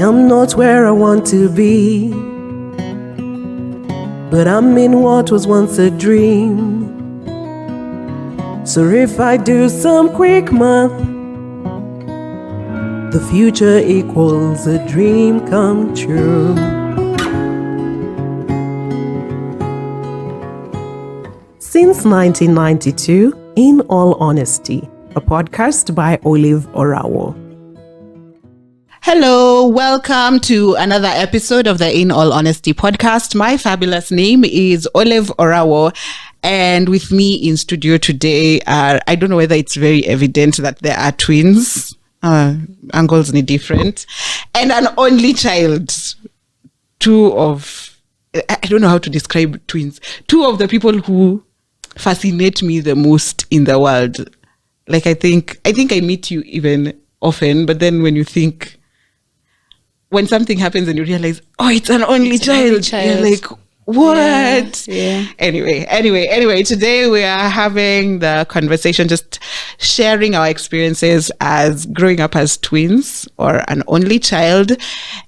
I'm not where I want to be, but I'm in what was once a dream. So if I do some quick math, the future equals a dream come true. Since 1992, In All Honesty, a podcast by OLAVEORAWO. Hello, welcome to another episode of the In All Honesty podcast. My fabulous name is OLAVEORAWO, and with me in studio today are, I don't know whether it's very evident that there are twins, angles are different, and an only child. I don't know how to describe twins. Two of the people who fascinate me the most in the world. Like I think I meet you even often, but then when something happens and you realize, oh, it's an only child. You're like, what? Yeah. Anyway, today we are having the conversation, just sharing our experiences as growing up as twins or an only child.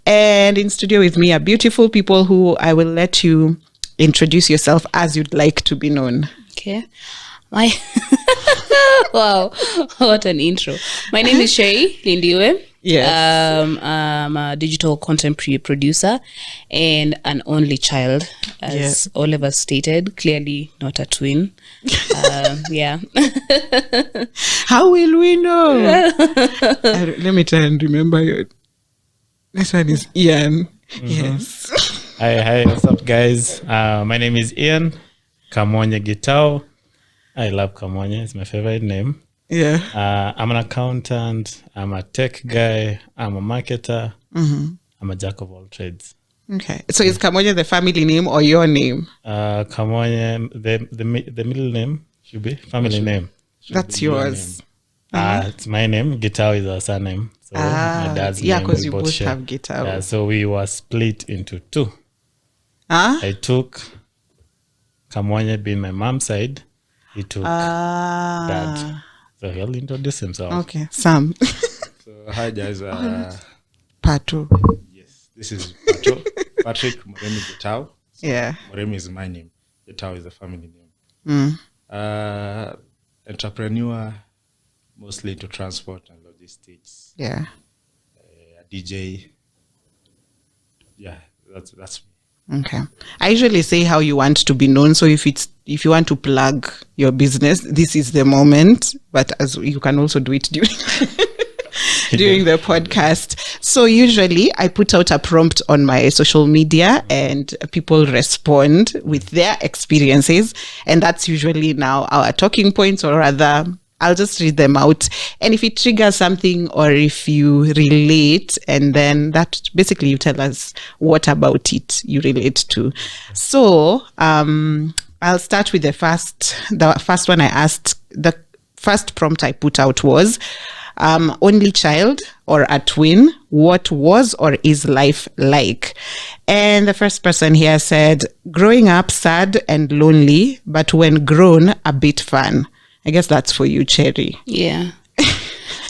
And in studio with me are beautiful people who I will let you introduce yourself as you'd like to be known. Okay. Wow, what an intro. My name is Cherie Lindiwe. Yes. I'm a digital content producer and an only child, as Oliver stated, clearly not a twin. Yeah. How will we know? Let me try and remember you. This one is Ian. Mm-hmm. Yes. Hi, what's up, guys? My name is Ian Kamonye Gitao. I love Kamonye. It's my favorite name. Yeah. I'm an accountant. I'm a tech guy. I'm a marketer. Mm-hmm. I'm a jack of all trades. Okay. So is Kamonye the family name or your name? Kamonye, the middle name should be family name. That's yours. It's my name. Gitao is our surname. So my dad's name. Yeah, because you both have Gitao. Yeah, so we were split into two. I took Kamonye being my mom's side. He took dad. So he'll introduce himself. Okay, Sam. So hi guys. Pato. Yes, this is Pato. Patrick Moremi Gitao. So yeah. Moremi is my name. Gitao is the family name. Entrepreneur, mostly into transport and logistics. Yeah. A DJ. Yeah, that's me. Okay. I usually say how you want to be known. So if you want to plug your business, this is the moment. But as you can also do it during the podcast. So usually I put out a prompt on my social media and people respond with their experiences. And that's usually now our talking points, or rather, I'll just read them out. And if it triggers something or if you relate, and then that basically you tell us what about it you relate to. So I'll start with the first one I asked. The first prompt I put out was, only child or a twin, what was or is life like? And the first person here said, growing up sad and lonely, but when grown, a bit fun. I guess that's for you, Cherie. Yeah.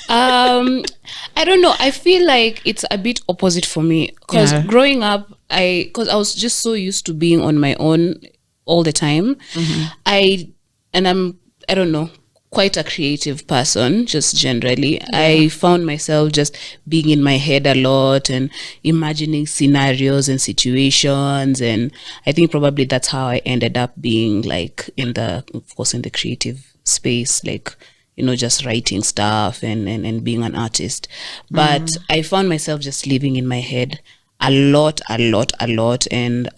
I don't know. I feel like it's a bit opposite for me because growing up, because I was just so used to being on my own all the time. Mm-hmm. I don't know, quite a creative person, just generally. Yeah. I found myself just being in my head a lot and imagining scenarios and situations. And I think probably that's how I ended up being like in the creative space, like, you know, just writing stuff and being an artist. But I found myself just living in my head a lot. And,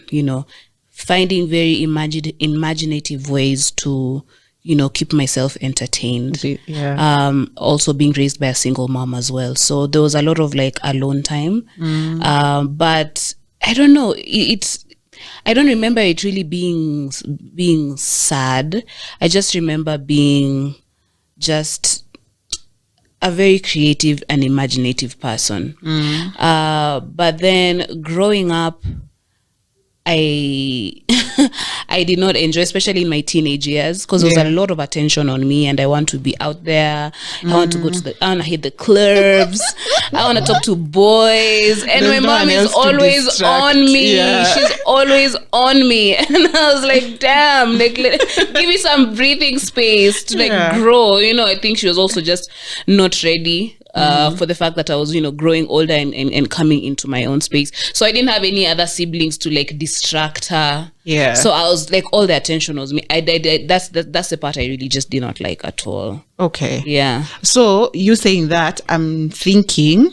you know, finding very imaginative ways to, you know, keep myself entertained. Yeah. Also being raised by a single mom as well. So there was a lot of like alone time. But I don't know, I don't remember it really being sad. I just remember being just a very creative and imaginative person. But then growing up, I I did not enjoy, especially in my teenage years, because there was a lot of attention on me, and I want to be out there. I want to go to I want to hit the clubs. I want to talk to boys, and There's my no mom one is else to always distract. on me. Yeah. She's always on me, and I was like, damn, like give me some breathing space to like grow. I think she was also just not ready. For the fact that I was, growing older and coming into my own space. So I didn't have any other siblings to like distract her. Yeah. So I was like, all the attention was me. That's the part I really just did not like at all. Okay. Yeah. So you saying that, I'm thinking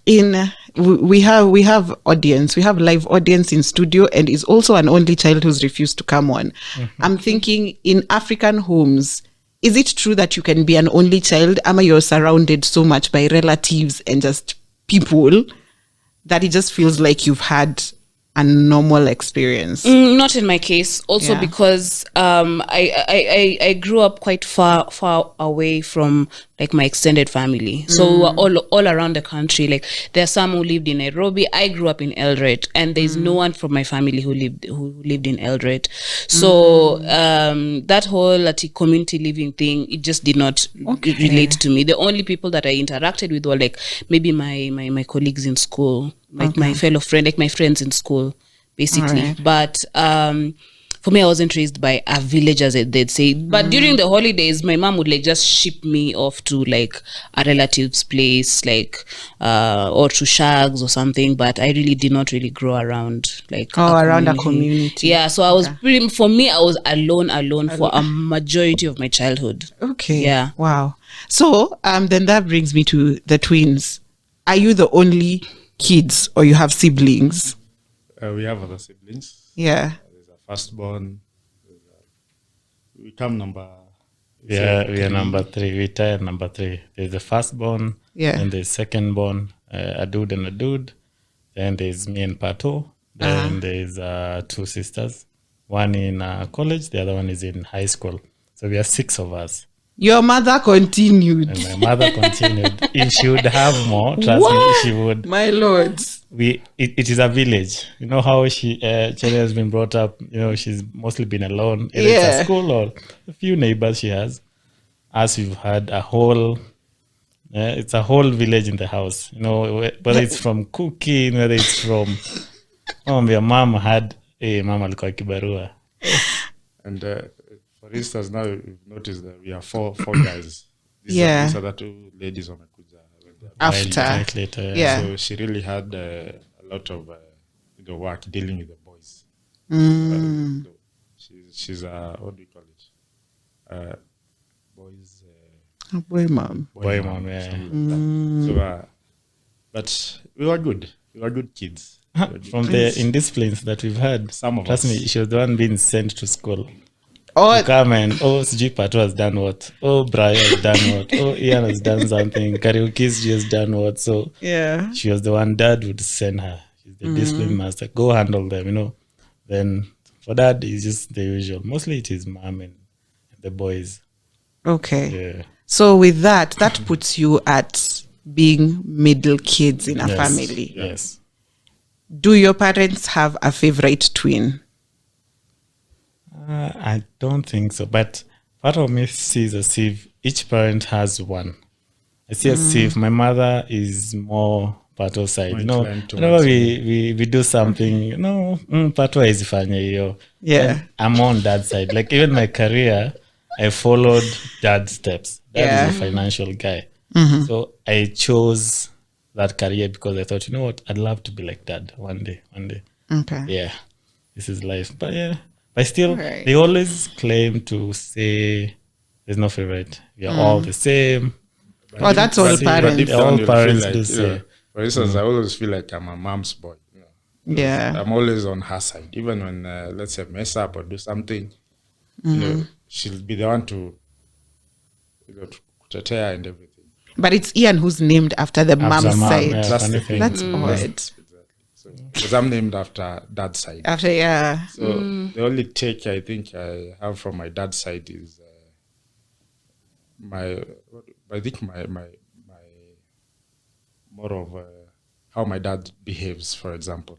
we have audience, we have live audience in studio, and is also an only child who's refused to come on. I'm thinking in African homes, is it true that you can be an only child, ama you're surrounded so much by relatives and just people that it just feels like you've had a normal experience? Not in my case. Also because I grew up quite far away from like my extended family. So we were all around the country. Like there are some who lived in Nairobi. I grew up in Eldoret, and there's no one from my family who lived in Eldoret. So that whole community living thing, it just did not relate to me. The only people that I interacted with were like maybe my colleagues in school, like my fellow friend, like my friends in school, basically. Right. But for me, I wasn't raised by a village, as they'd say. But during the holidays, my mom would like just ship me off to like a relative's place, like or to shags or something. But I really did not really grow around like around a community. Yeah, so I was for me, I was alone for a majority of my childhood. Okay. Yeah. Wow. So then that brings me to the twins. Are you the only kids, or you have siblings? We have other siblings. Yeah. There's a firstborn. We come number. Yeah, we are number 3. We tie at number 3. There's the firstborn. Yeah. Then there's secondborn, a dude and a dude. Then there's me and Pato. Then there's 2 sisters. One in college, the other one is in high school. So we are 6 of us. Your mother continued. And my mother continued. If she would have more, trust me, she would. My lord. It is a village. You know how Cherie has been brought up. She's mostly been alone. Either it's a school or a few neighbors she has. As we've had a whole, it's a whole village in the house. Whether it's from cooking, whether it's from, your mom had mama alikuwa kibarua. And for instance, now you've noticed that we are four guys. These are the 2 ladies on Akuja. After. Later, yeah. So she really had a lot of work dealing with the boys. She's what do you call it? Boys. Boy mom. Boy mom, yeah. So, but we were good. We were good kids. From the indisciplines that we've had, Some of trust us. me, she was the one being sent to school. Oh, Come and Sijui Pato has done what? Brian has done what? Ian has done something. Karaoke's just done what? So yeah. she was the one Dad would send her. She's the discipline master. Go handle them, Then for Dad, it's just the usual. Mostly it is mom and the boys. Okay. Yeah. So with that puts you at being middle kids in a Yes. family. Yes. Do your parents have a favorite twin? I don't think so. But part of me sees as if each parent has one. I see as if my mother is more Pato side. inclined towards Whenever we do something, Pato haizifanya hiyo. Yeah. And I'm on Dad's side. Like even my career, I followed Dad's steps. Dad is a financial guy. So I chose that career because I thought, what, I'd love to be like Dad one day. Okay. Yeah, this is life. But yeah, but still, Right. they always claim to say there's no favorite. We are all the same. Oh, that's all But parents. deep down, All you'll parents feel do like, say. for instance, I always feel like I'm a mom's boy. Yeah. I'm always on her side. Even when, let's say, mess up or do something, she'll be the one to kutetea and everything. But it's Ian who's named after the mom's Mom, side. yeah, That's funny the thing. That's Mm. odd. Exactly. So, because I'm named after dad's side. After, yeah. So the only take I think I have from my dad's side is my more of how my dad behaves. For example,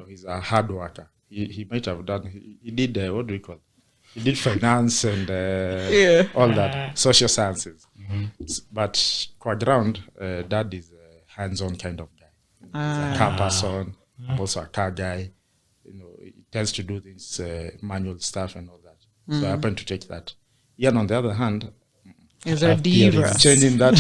he's a hard worker. he might have done. He did what do we call? He did finance and all that social sciences. But kwa ground, dad is a hands-on kind of guy. He's a car person, also a car guy. He tends to do things manual stuff and all that. So I happen to take that. Ian, on the other hand, is a diva. Changing that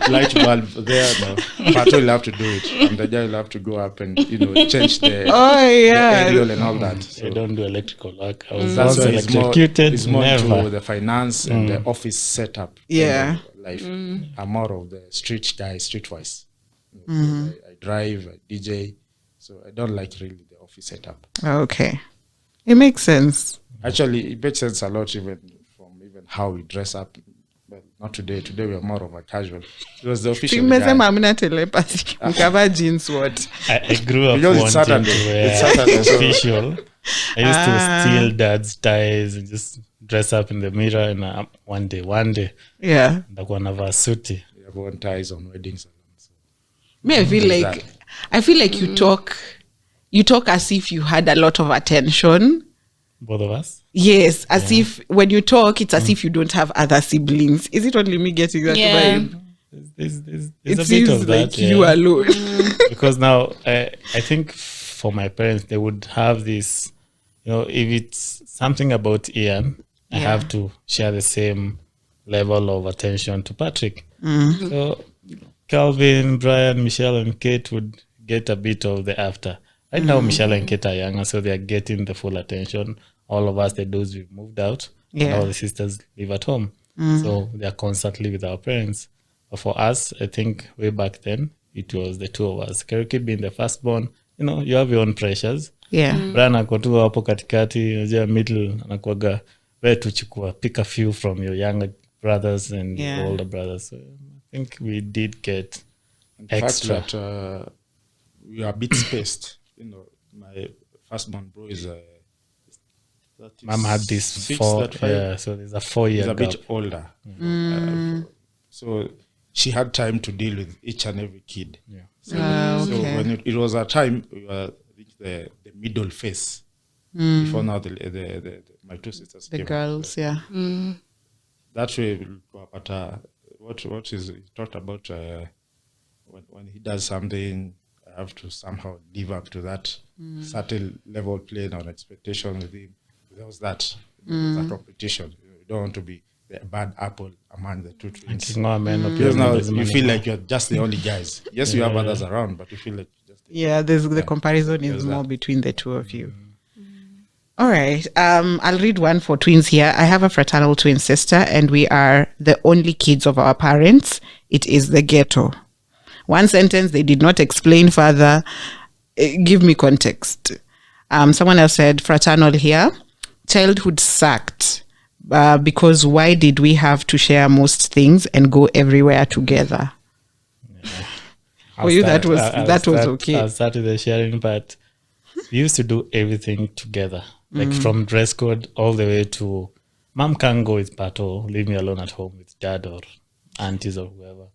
light bulb there. No. Pato will have to do it. And the guy will have to go up and, change the aerial and all that. So I don't do electrical work. I was that's also why electrocuted. it's more Never. into the finance and the office setup. Yeah. Life. I'm more of the street guy, streetwise. I drive, I DJ. So I don't like really the office setup. Okay. It makes sense. Actually, it makes sense a lot even how we dress up. Well, not today. Today we are more of a casual. It was the official guy. Hamna telepathy. Mkava jeans what? I grew up Because wanting to wear It's Saturday, so- official. I used to steal dad's ties and just dress up in the mirror. And one day, Yeah. ndakuwa navaa suti. We have worn ties on weddings. So. Me, I feel like you talk as if you had a lot of attention. Both of us. Yes, as if when you talk, it's as if you don't have other siblings. Is it only me getting that vibe? There's It a bit seems of that. like you alone. Because now I think for my parents, they would have this, if it's something about Ian, I have to share the same level of attention to Patrick. So Calvin, Brian, Michelle, and Kate would get a bit of the after. Right now, Michelle and Kate are younger, so they are getting the full attention. All of us, those we've moved out, and all the sisters live at home. So they are constantly with our parents. But for us, I think way back then, it was the two of us. Cherie being the firstborn, you have your own pressures. Yeah. Brian akotua hapo katikati, unajua middle anakuaga wewe tuchukua, pick a few from your younger brothers and your older brothers. So I think we did get extra. The fact that we are a bit spaced. My firstborn bro is Mom had this so there's a 4-year He's a gap. bit older. So she had time to deal with each and every kid. Yeah. So when it was a time, we were the middle phase. Before now, my two sisters The came. girls, yeah. That way, but what is he talked about when he does something, I have to somehow live up to that certain level plane or expectation with him. There was that. There's a competition. You don't want to be the bad apple among the two twins. Because now you feel like you're just the only guys. Yes, you have others around, but you feel like you're just the comparison is more between the two of you. All right. I'll read one for twins here. I have a fraternal twin sister, and we are the only kids of our parents. It is the ghetto. One sentence they did not explain further. Give me context. Someone else said fraternal here. Childhood sucked because why did we have to share most things and go everywhere together? For you, that was okay. I started the sharing part. We used to do everything together, like from dress code all the way to mom can't go with Pato, leave me alone at home with dad or aunties or whoever.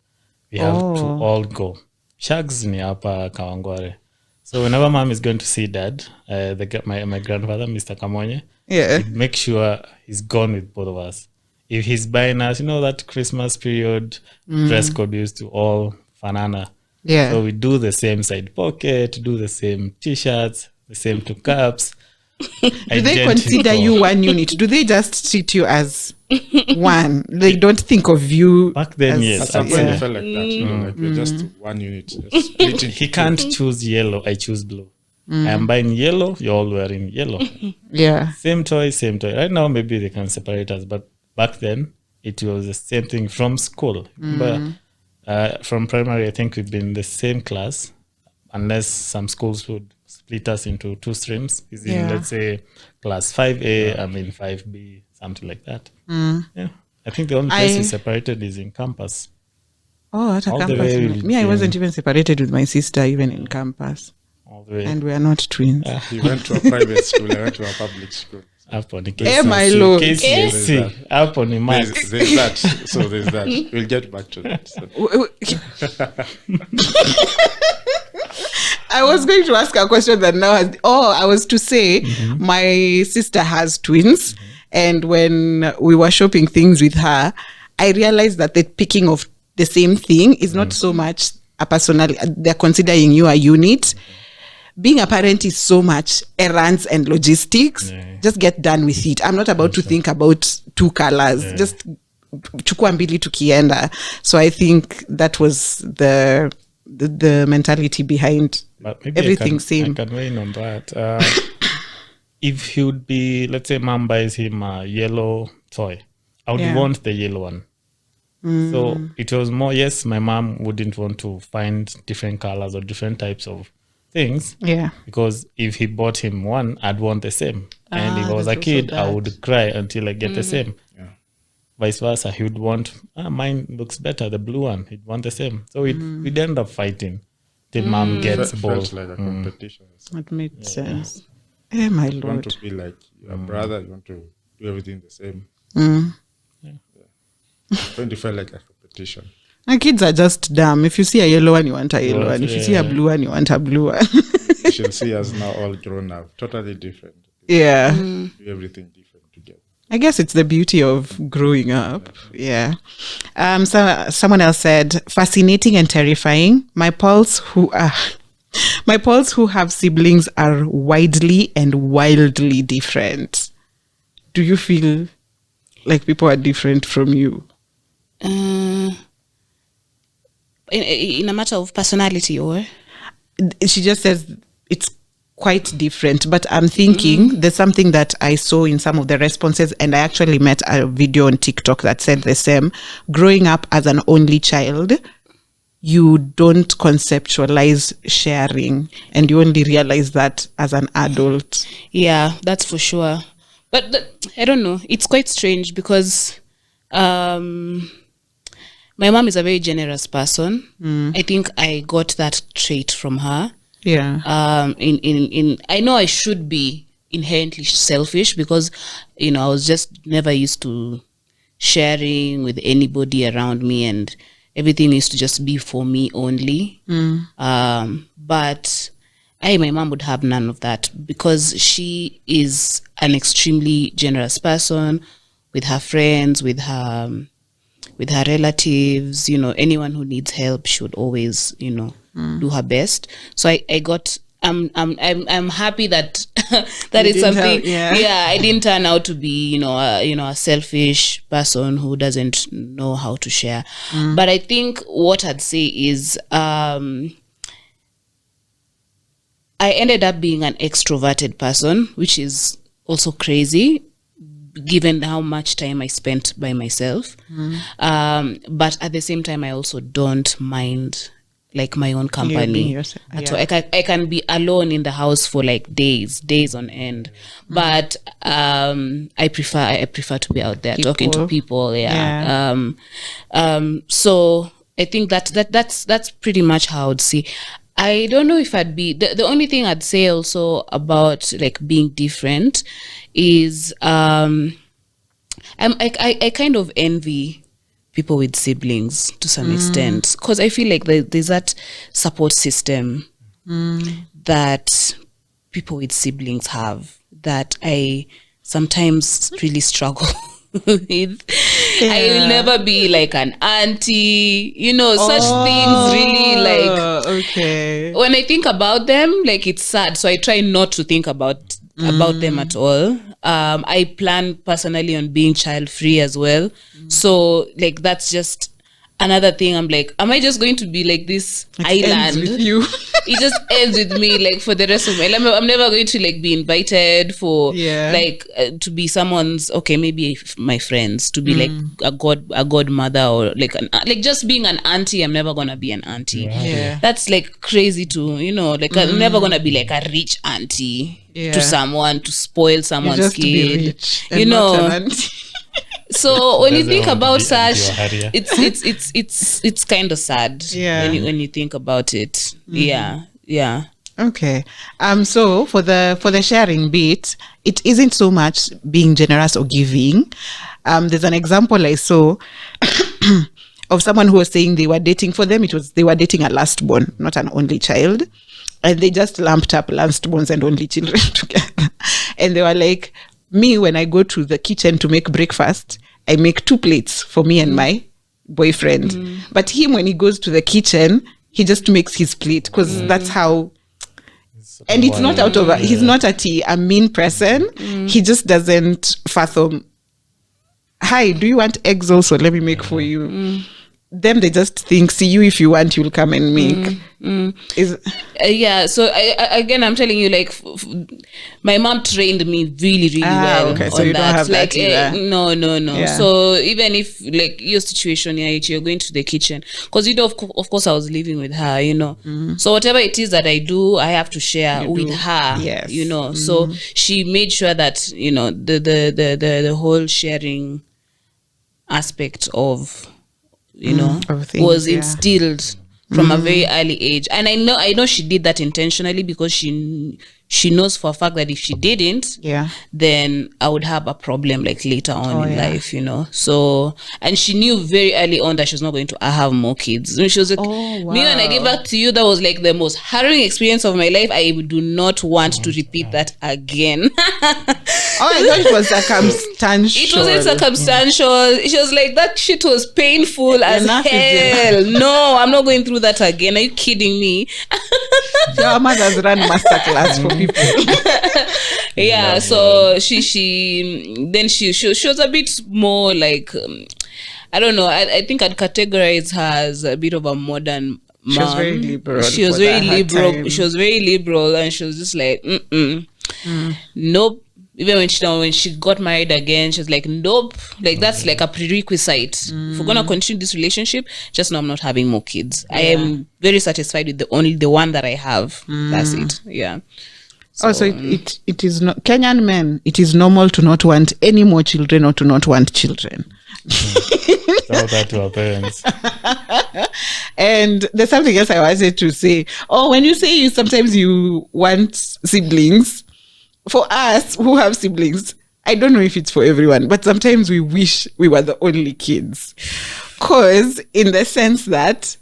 We have to all go. Shags ni hapa Kawangware. So whenever mom is going to see dad, my grandfather, Mr. Kamonye, he'd make sure he's gone with both of us. If he's buying us, that Christmas period, dress code used to all fanana. Yeah. So we do the same side pocket, do the same t-shirts, the same two cups. Do they consider you one unit? Do they just treat you as one? They don't think of you. Back then, yes. At some point, it felt like that. Like we're just one unit. Splitting. He can't choose yellow, I choose blue. I am buying yellow, you're all wearing yellow. Yeah. Same toy. Right now, maybe they can separate us, but back then, it was the same thing from school. But from primary, I think we've been in the same class, unless some schools would split us into two streams. Is in, let's say, class 5A, I'm in 5B, something like that. Yeah. I think the only place we separated is in campus. Oh, at a campus. Me, I wasn't even separated with my sister, even in campus. All the way. And we are not twins. He went to a private school, I went to a public school. Hapo ni my lord. KCSE. Hapo ni max. There's that. So there's that. We'll get back to that. So. I was going to ask a question that now I was to say my sister has twins, and when we were shopping things with her, I realized that the picking of the same thing is not so much a personal. They're considering you a unit. Being a parent is so much errands and logistics. Just get done with it. I'm not about to think about two colors. Just chukua mbili tukienda. So I think that was the mentality behind everything same. I can weigh in on that. If he would be, let's say mom buys him a yellow toy, I would want the yellow one. So it was more, yes, my mom wouldn't want to find different colors or different types of things. Yeah. Because if he bought him one, I'd want the same. And if I was a kid, I would cry until I get the same. Yeah. Vice versa, he would want, mine looks better, the blue one. He'd want the same. So we'd end up fighting till mom gets bored. Felt like a competition. That made sense. Eh, my You want lord. to be like your brother, you want to do everything the same. It's going to feel like a competition. My kids are just dumb. If you see a yellow one, you want a yellow one. If you see a blue one, you want a blue one. You should see us now all grown up, totally different. Yeah. Do everything different together. I guess it's the beauty of growing up. Yeah. So someone else said, fascinating and terrifying. My pals who have siblings are widely and wildly different. Do you feel like people are different from you? In a matter of personality, or she just says it's quite different, but I'm thinking there's something that I saw in some of the responses, and I actually met a video on TikTok that said the same. Growing up as an only child, you don't conceptualize sharing, and you only realize that as an adult. Yeah, that's for sure. But I don't know, it's quite strange because my mom is a very generous person. I think I got that trait from her. Yeah. I know I should be inherently selfish because, I was just never used to sharing with anybody around me, and everything used to just be for me only. But my mom would have none of that because she is an extremely generous person with her friends, with her relatives. Anyone who needs help should always, do her best. So I'm happy that that is something. I didn't turn out to be, a selfish person who doesn't know how to share. But I think what I'd say is, I ended up being an extroverted person, which is also crazy, given how much time I spent by myself. But at the same time, I also don't mind like my own company. I can be alone in the house for like days on end. But I prefer to be out there talking to people. So I think that's pretty much how I'd see. I don't know if I'd be the only thing I'd say also about like being different is I kind of envy people with siblings to some extent, because I feel like there's that support system that people with siblings have that I sometimes really struggle with. I will never be like an auntie, such things really like, okay. When I think about them, like it's sad. So I try not to think about them at all. I plan personally on being child free as well. So like that's just another thing. I'm like, am I just going to be like this island with you? It just ends with me like for the rest of my life. I'm never going to like be invited for like to be someone's, okay, maybe my friends, to be like a godmother, or like like just being an auntie. I'm never gonna be an auntie. That's like crazy to like I'm never gonna be like a rich auntie to someone, to spoil someone's kid, So when you think about such, it's kind of sad when you think about it. Okay. So for the sharing bit, it isn't so much being generous or giving. There's an example I saw of someone who was saying they were dating. For them, they were dating a last born, not an only child. and they just lumped up lastborns and only children together. And they were like, me, when I go to the kitchen to make breakfast, I make 2 plates for me and my boyfriend. But him, when he goes to the kitchen, he just makes his plate because that's how. And it's not out of he's not a mean person. He just doesn't fathom. Hi, do you want eggs also? Let me make for you. Them, they just think, see you, if you want, you'll come and make. Yeah, so again, I'm telling you, like, my mom trained me really well. Okay, so on you don't that. have Like, that either. No. Yeah. So even if, like, your situation, you're going to the kitchen, because of course I was living with her, So whatever it is that I do, I have to share with her. Yes. So she made sure that the whole sharing aspect of of things, was instilled from a very early age. And I know she did that intentionally, because she knows for a fact that if she didn't, then I would have a problem, like, later on in life, So, and she knew very early on that she was not going to have more kids. And she was like, me, when I gave back to you, that was like the most harrowing experience of my life. I do not want to repeat that again. I thought it was circumstantial. It wasn't circumstantial. She was like, that shit was painful as hell. No, I'm not going through that again. Are you kidding me? Your mother's run masterclass for people. Yeah, so she was a bit more like, I don't know. I think I'd categorize her as a bit of a modern mom. She was very liberal. She was very liberal. She was very liberal, and she was just like, nope. Even when she got married again, she was like, nope. Like, that's like a prerequisite. If we're gonna continue this relationship, just know I'm not having more kids. I am very satisfied with the one that I have. That's it. Yeah. So it is not Kenyan men. It is normal to not want any more children or to not want children. Tell that to our parents. And there's something else I wanted to say. When you say sometimes you want siblings, for us who have siblings, I don't know if it's for everyone, but sometimes we wish we were the only kids. Because in the sense that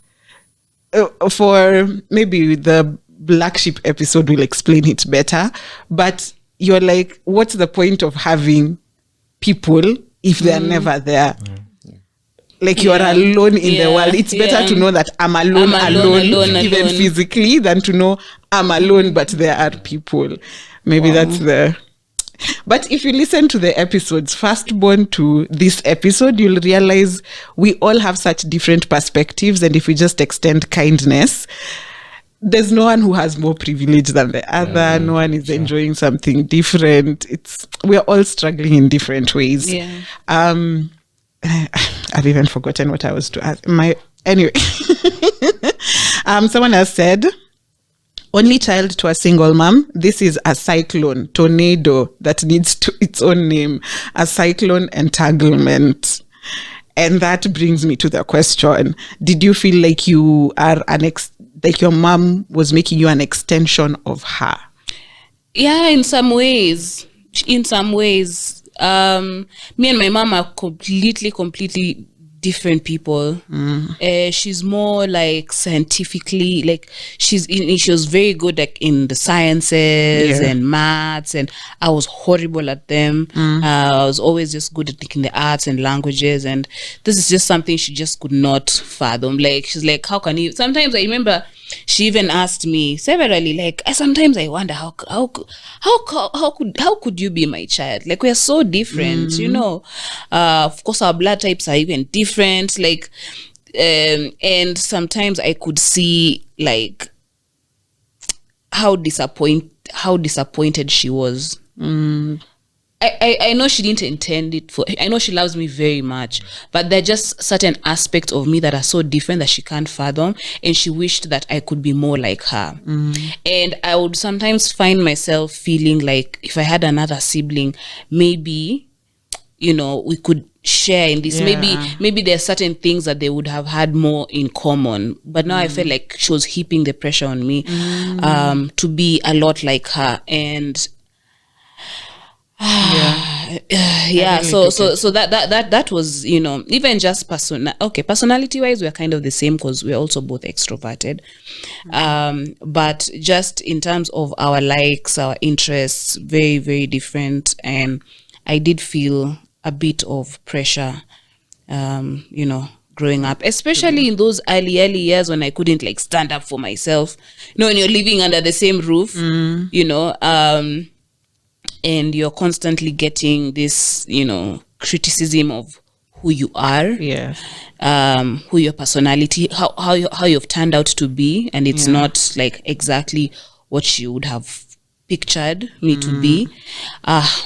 for maybe the Black Sheep episode will explain it better, but you're like, what's the point of having people if they're never there? Like, you're alone in the world. It's better to know that I'm alone, even physically, than to know I'm alone, but there are people. Maybe that's But if you listen to the episodes, firstborn to this episode, you'll realize we all have such different perspectives. And if we just extend kindness, there's no one who has more privilege than the other. No one is enjoying something different. We're all struggling in different ways. Yeah. I've even forgotten what I was to ask. Anyway, someone else said, only child to a single mom. This is a cyclone, tornado that needs its own name, a cyclone entanglement. And that brings me to the question: did you feel like you are like your mom was making you an extension of her? Yeah, in some ways. Me and my mom are completely different people. She's more like scientifically, like she was very good in the sciences and maths, and I was horrible at them. I was always just good at the arts and languages, and this is just something she just could not fathom. Like, she's like, how can you? Sometimes I remember she even asked me severally, like, sometimes I wonder how could you be my child? Like, we are so different, of course our blood types are even different, like, and sometimes I could see, like, how disappointed she was. I know she didn't intend it I know she loves me very much, but there are just certain aspects of me that are so different that she can't fathom, and she wished that I could be more like her. And I would sometimes find myself feeling like if I had another sibling, maybe, we could share in this. Maybe there are certain things that they would have had more in common, but now I felt like she was heaping the pressure on me to be a lot like her. And Yeah, really so get so that was, you know, even just personality wise, we're kind of the same because we're also both extroverted. But just in terms of our likes, our interests, very, very different. And I did feel a bit of pressure, you know, growing up, especially in those early years when I couldn't like stand up for myself. You know, when you're living under the same roof, you know, and you're constantly getting this, you know, criticism of who you are, who your personality, how you've turned out to be, and it's not like exactly what you would have pictured me to be.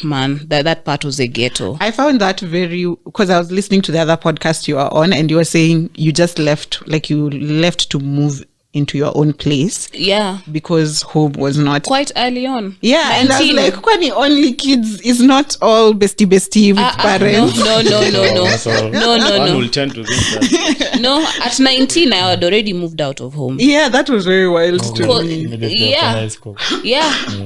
Man, that part was a ghetto. I found that because I was listening to the other podcast you are on, and you were saying you just left to move into your own place. Yeah. Because home was not quite early on. Yeah. 19. And I was like, kwani only kids is not all bestie with parents. No. One will tend to think that. No, at 19 I had already moved out of home. Yeah, that was very wild to me. I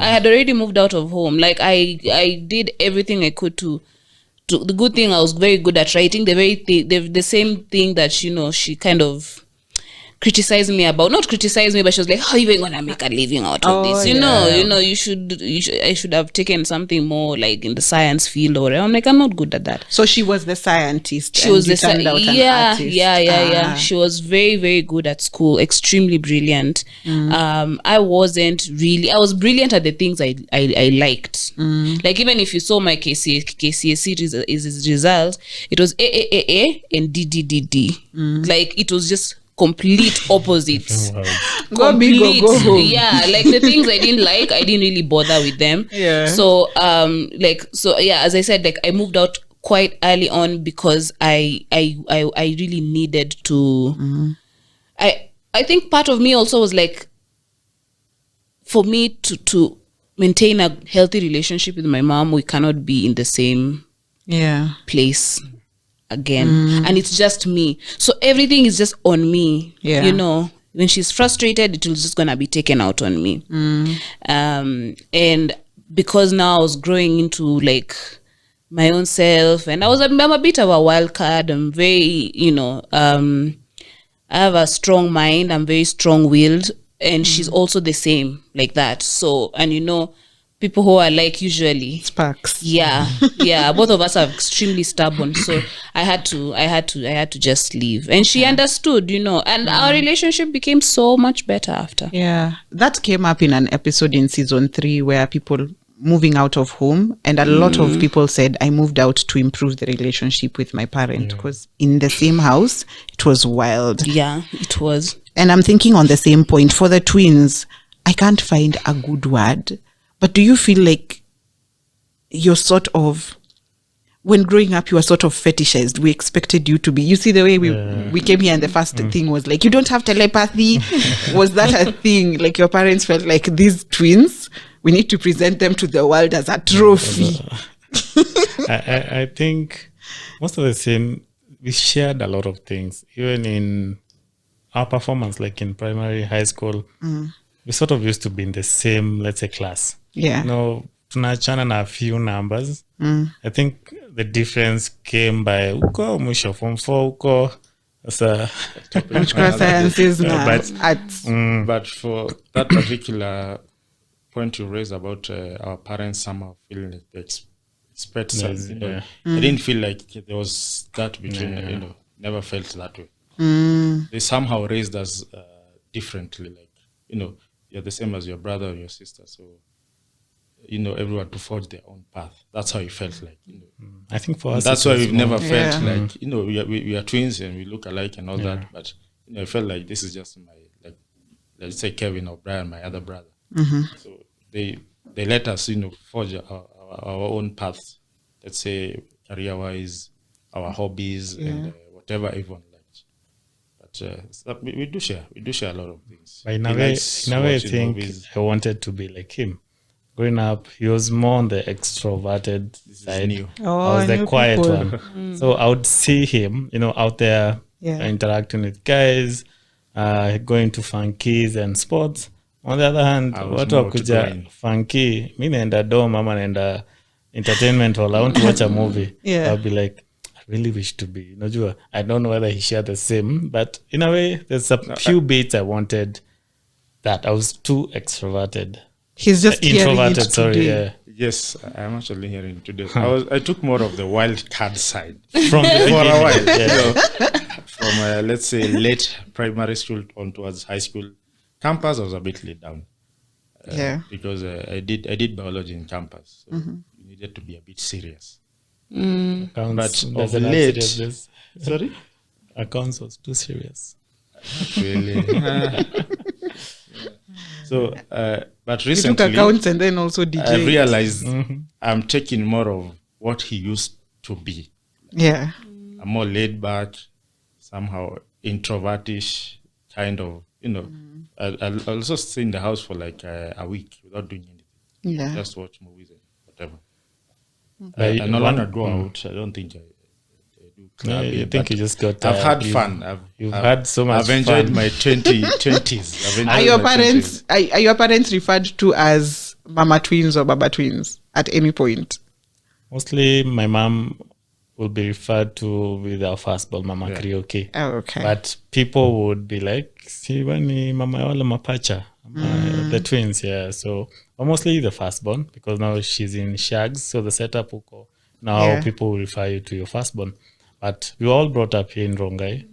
had already moved out of home. Like I did everything I could to the good thing, I was very good at writing. The same thing that, you know, she kind of criticized me about, not criticize me, but she was like, how are you even gonna make a living out of this? You know, I should have taken something more like in the science field or whatever. I'm like, I'm not good at that. So she was the scientist. She was the an artist. Yeah. She was very, very good at school, extremely brilliant. I was brilliant at the things I liked. Like even if you saw my KCSE results, it was A and D. Like it was just complete opposites. Go big or go home. Yeah, like the things I didn't like, I didn't really bother with them. Yeah. So as I said, like I moved out quite early on because I really needed to. I think part of me also was like, for me to maintain a healthy relationship with my mom, we cannot be in the same place again, and it's just me, so everything is just on me. You know, when she's frustrated, it was just gonna be taken out on me. And because now I was growing into like my own self, and I'm a bit of a wild card. I'm very, you know, I have a strong mind, I'm very strong-willed, and she's also the same like that. So, and you know, people who are like usually sparks. Yeah. Both of us are extremely stubborn. So I had to just leave. And she understood, you know, and our relationship became so much better after. Yeah. That came up in an episode in season 3 where people moving out of home, and a lot of people said, I moved out to improve the relationship with my parent, because in the same house, it was wild. Yeah, it was. And I'm thinking on the same point, for the twins, I can't find a good word. But do you feel like you're sort of, when growing up, you were sort of fetishized? We expected you to be, you see the way we came here, and the first thing was like, you don't have telepathy. Was that a thing? Like your parents felt like these twins, we need to present them to the world as a trophy. I think most of the same, we shared a lot of things, even in our performance, like in primary, high school, we sort of used to be in the same, let's say, class. Yeah. You know, tunachana na a few numbers. I think the difference came by uko mwisho form 4 uko Which class sciences now? But for that particular point you raised about our parents somehow feeling like they expect something, you know, I didn't feel like there was that between, you know, never felt that way. They somehow raised us differently, like, you know, you're the same as your brother or your sister, so you know, everyone to forge their own path. That's how it felt like, you know. I think for us, that's why we've never felt like, you know, we are twins and we look alike and all that, but you know, I felt like this is just my, like, let's say Kevin or Brian, my other brother. So they let us, you know, forge our own paths, let's say career wise, our hobbies and whatever everyone likes. But we do share a lot of things. But in a way, I think movies. I wanted to be like him. Growing up, he was more on the extroverted side. I was the quiet one. So I would see him, you know, out there interacting with guys, going to funkies and sports. On the other hand, watu wakuja funky, mi naenda dom ama naenda entertainment hall, I want to watch a movie. Yeah. I'll be like, I really wish to be, I don't know whether he shared the same, but in a way, there's a few bits I wanted that I was too extroverted. He's just hearing it introverted, sorry, today. yeah. Yes, I'm actually hearing today. I took more of the wild card side From the for a while. yeah. From let's say late primary school on towards high school. Campus, I was a bit laid down. Yeah. Because I did biology in campus, so you needed to be a bit serious. Accounts, But there's of an late- seriousness. Sorry, Accounts was too serious. really. So, but He took recently accounts and then also DJ. I realized I'm taking more of what he used to be. Yeah. I'm more laid back, somehow introvertish, kind of. I'll also stay in the house for like a week without doing anything. Yeah. Just watch movies and whatever. I I no longer go out. I don't think I do Yeah, clubbing, I think but you just got I've had tired. fun. You've had so much I've enjoyed fun. my 20s. Are your parents are your parents referred to as mama twins or baba twins at any point? Mostly my mom will be referred to with our firstborn, Mama Karaoke. Oh, okay. But people would be like, Siwani Mama Wala Mapacha, the twins, yeah. So mostly the firstborn, because now she's in Shags, so the setup uko. Now Yeah. people will refer you to your firstborn. But we were all brought up here in Rongai.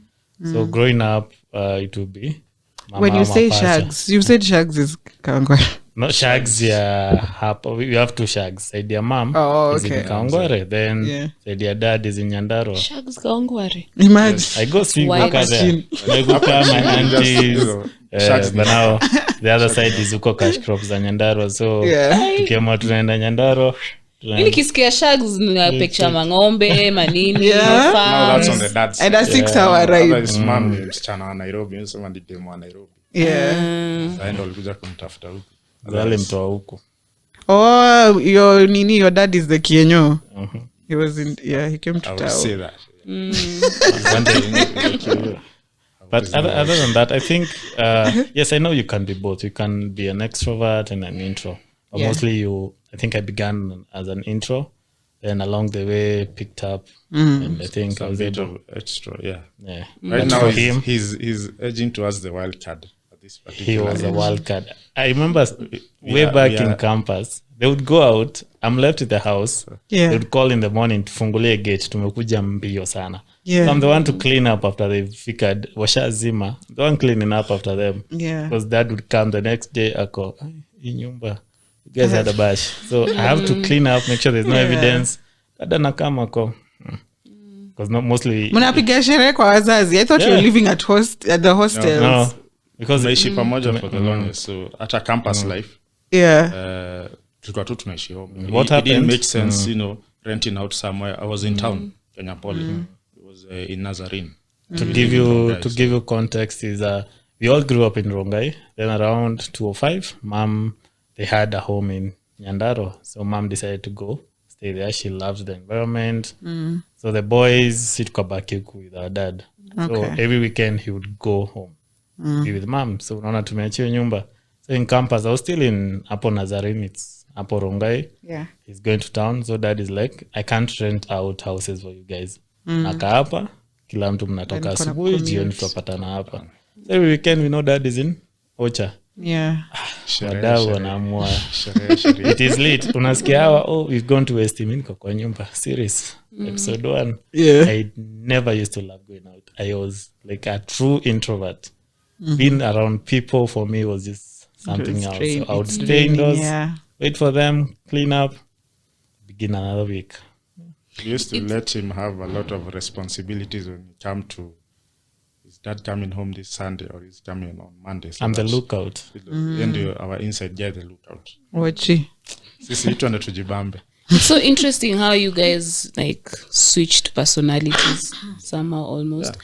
So growing up, it would be Mama When you say Mapacha. shags, you said shags is Kangwa. Not Shags, yeah. We have two Shags. Said your mom Oh, is okay. in Kaongware. Then Yeah. said your dad is in Nyandaro. Shags Kaongware. Imagine. I go swim Why Uka there. machine? I go to my aunties. Shags But now the other side is uko cash crops za Nyandaro. So Yeah. tukiamua tunaenda Nyandaro. Mi nikisikia shags na picture mang'ombe manini Yeah. Now farms. that's on the dad side. And a 6-hour ride. Otherwise, mom ni msichana wa Nairobi, unasema ni demu wa Nairobi. Yeah. Sasa ndio walikuja kumtafuta huku. Wale mtoa huko. Oh, your dad is the Kienyo. He was in he came to I would say town. that. But other than that, I think, yes, I know you can be both. You can be an extrovert and an intro. But Yeah. mostly I think I began as an intro. Then along the way, picked up. And I think I A was bit able. of extra, yeah. Yeah. Right But now, for him, he's edging towards the wild card at this he particular was a age. wild card. I remember way are- back we in are- campus, they would go out. I'm left at the house. Yeah. They would call in the morning, tufungulie gate, tumekuja mbio sana. Yeah. So I'm the one to clean up after they've figured, washazima. The one cleaning up after them. Yeah. Because dad would come the next day, ako, hii nyumba, you guys had a bash. So I have to clean up, make sure there's no evidence. Dada nakama ako. Because not mostly, Mnapiga sherehe kwa wazazi. I thought you were Yeah. living at the hostels. no. Because Tunaishi pamoja for the longest, so hata campus life Yeah. tulikuwa tu tunaishi home. What It didn't happened? make sense, renting out somewhere. I was in town, Kenya Poly. It was in Nazarene. to give you context is we all grew up in Rongai. Then around 205, mom, they had a home in Nyandaro. So mom decided to go stay there. She loves the environment. So the boys sit kwa Bakiku with our dad. So Okay. every weekend he would go home, be with mom. So unaona tumeachia nyumba. So in campus, I was still in Apo Nazarene. It's Apo Rongai. Yeah. He's going to town. So dad is like, I can't rent out houses for you guys. Naka hapa, kila mtu mnatoka Then kuna asubuhi, commute. jioni tutapatana hapa. So every weekend we know dad is in Ocha. Yeah. Wadau wanaamua. Cherie. It is late. Unasikia hawa, we've gone to West Emin kwa nyumba. Serious. Episode 1. Yeah. I never used to love going out. I was like a true introvert. Being around people for me was just something else. So I would stay indoors, Yeah. wait for them, clean up, begin another week. We used to let him have a lot of responsibilities when it come to is dad coming home this Sunday or is coming on Monday. So I'm the that's- lookout. And our inside guy the lookout. Wachi. Sisi itu ndo tujibambe. It's so interesting how you guys like switched personalities somehow almost.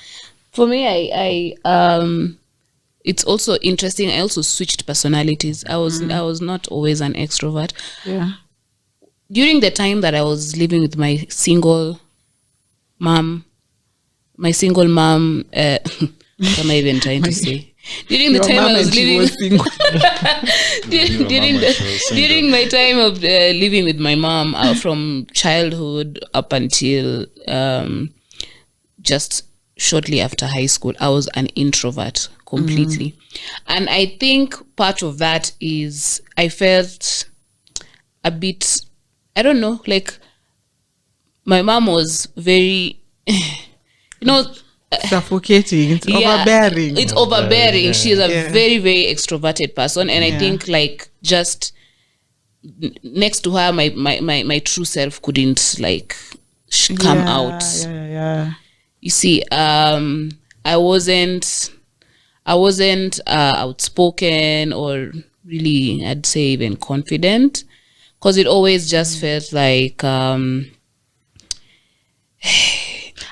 For me, I it's also interesting. I also switched personalities. I was not always an extrovert. Yeah. During the time that I was living with my single mom, what am I even trying to say? during the Your time mom I was and she living was single. during my time of living with my mom from childhood up until just shortly after high school, I was an introvert completely. And I think part of that is I felt a bit, I don't know, like my mom was very, Suffocating. It's overbearing. It's overbearing. She is a Yeah. very, very extroverted person. And I think like just next to her, my true self couldn't like come out. Yeah. You see, I wasn't outspoken or really, I'd say, even confident, because it always just felt like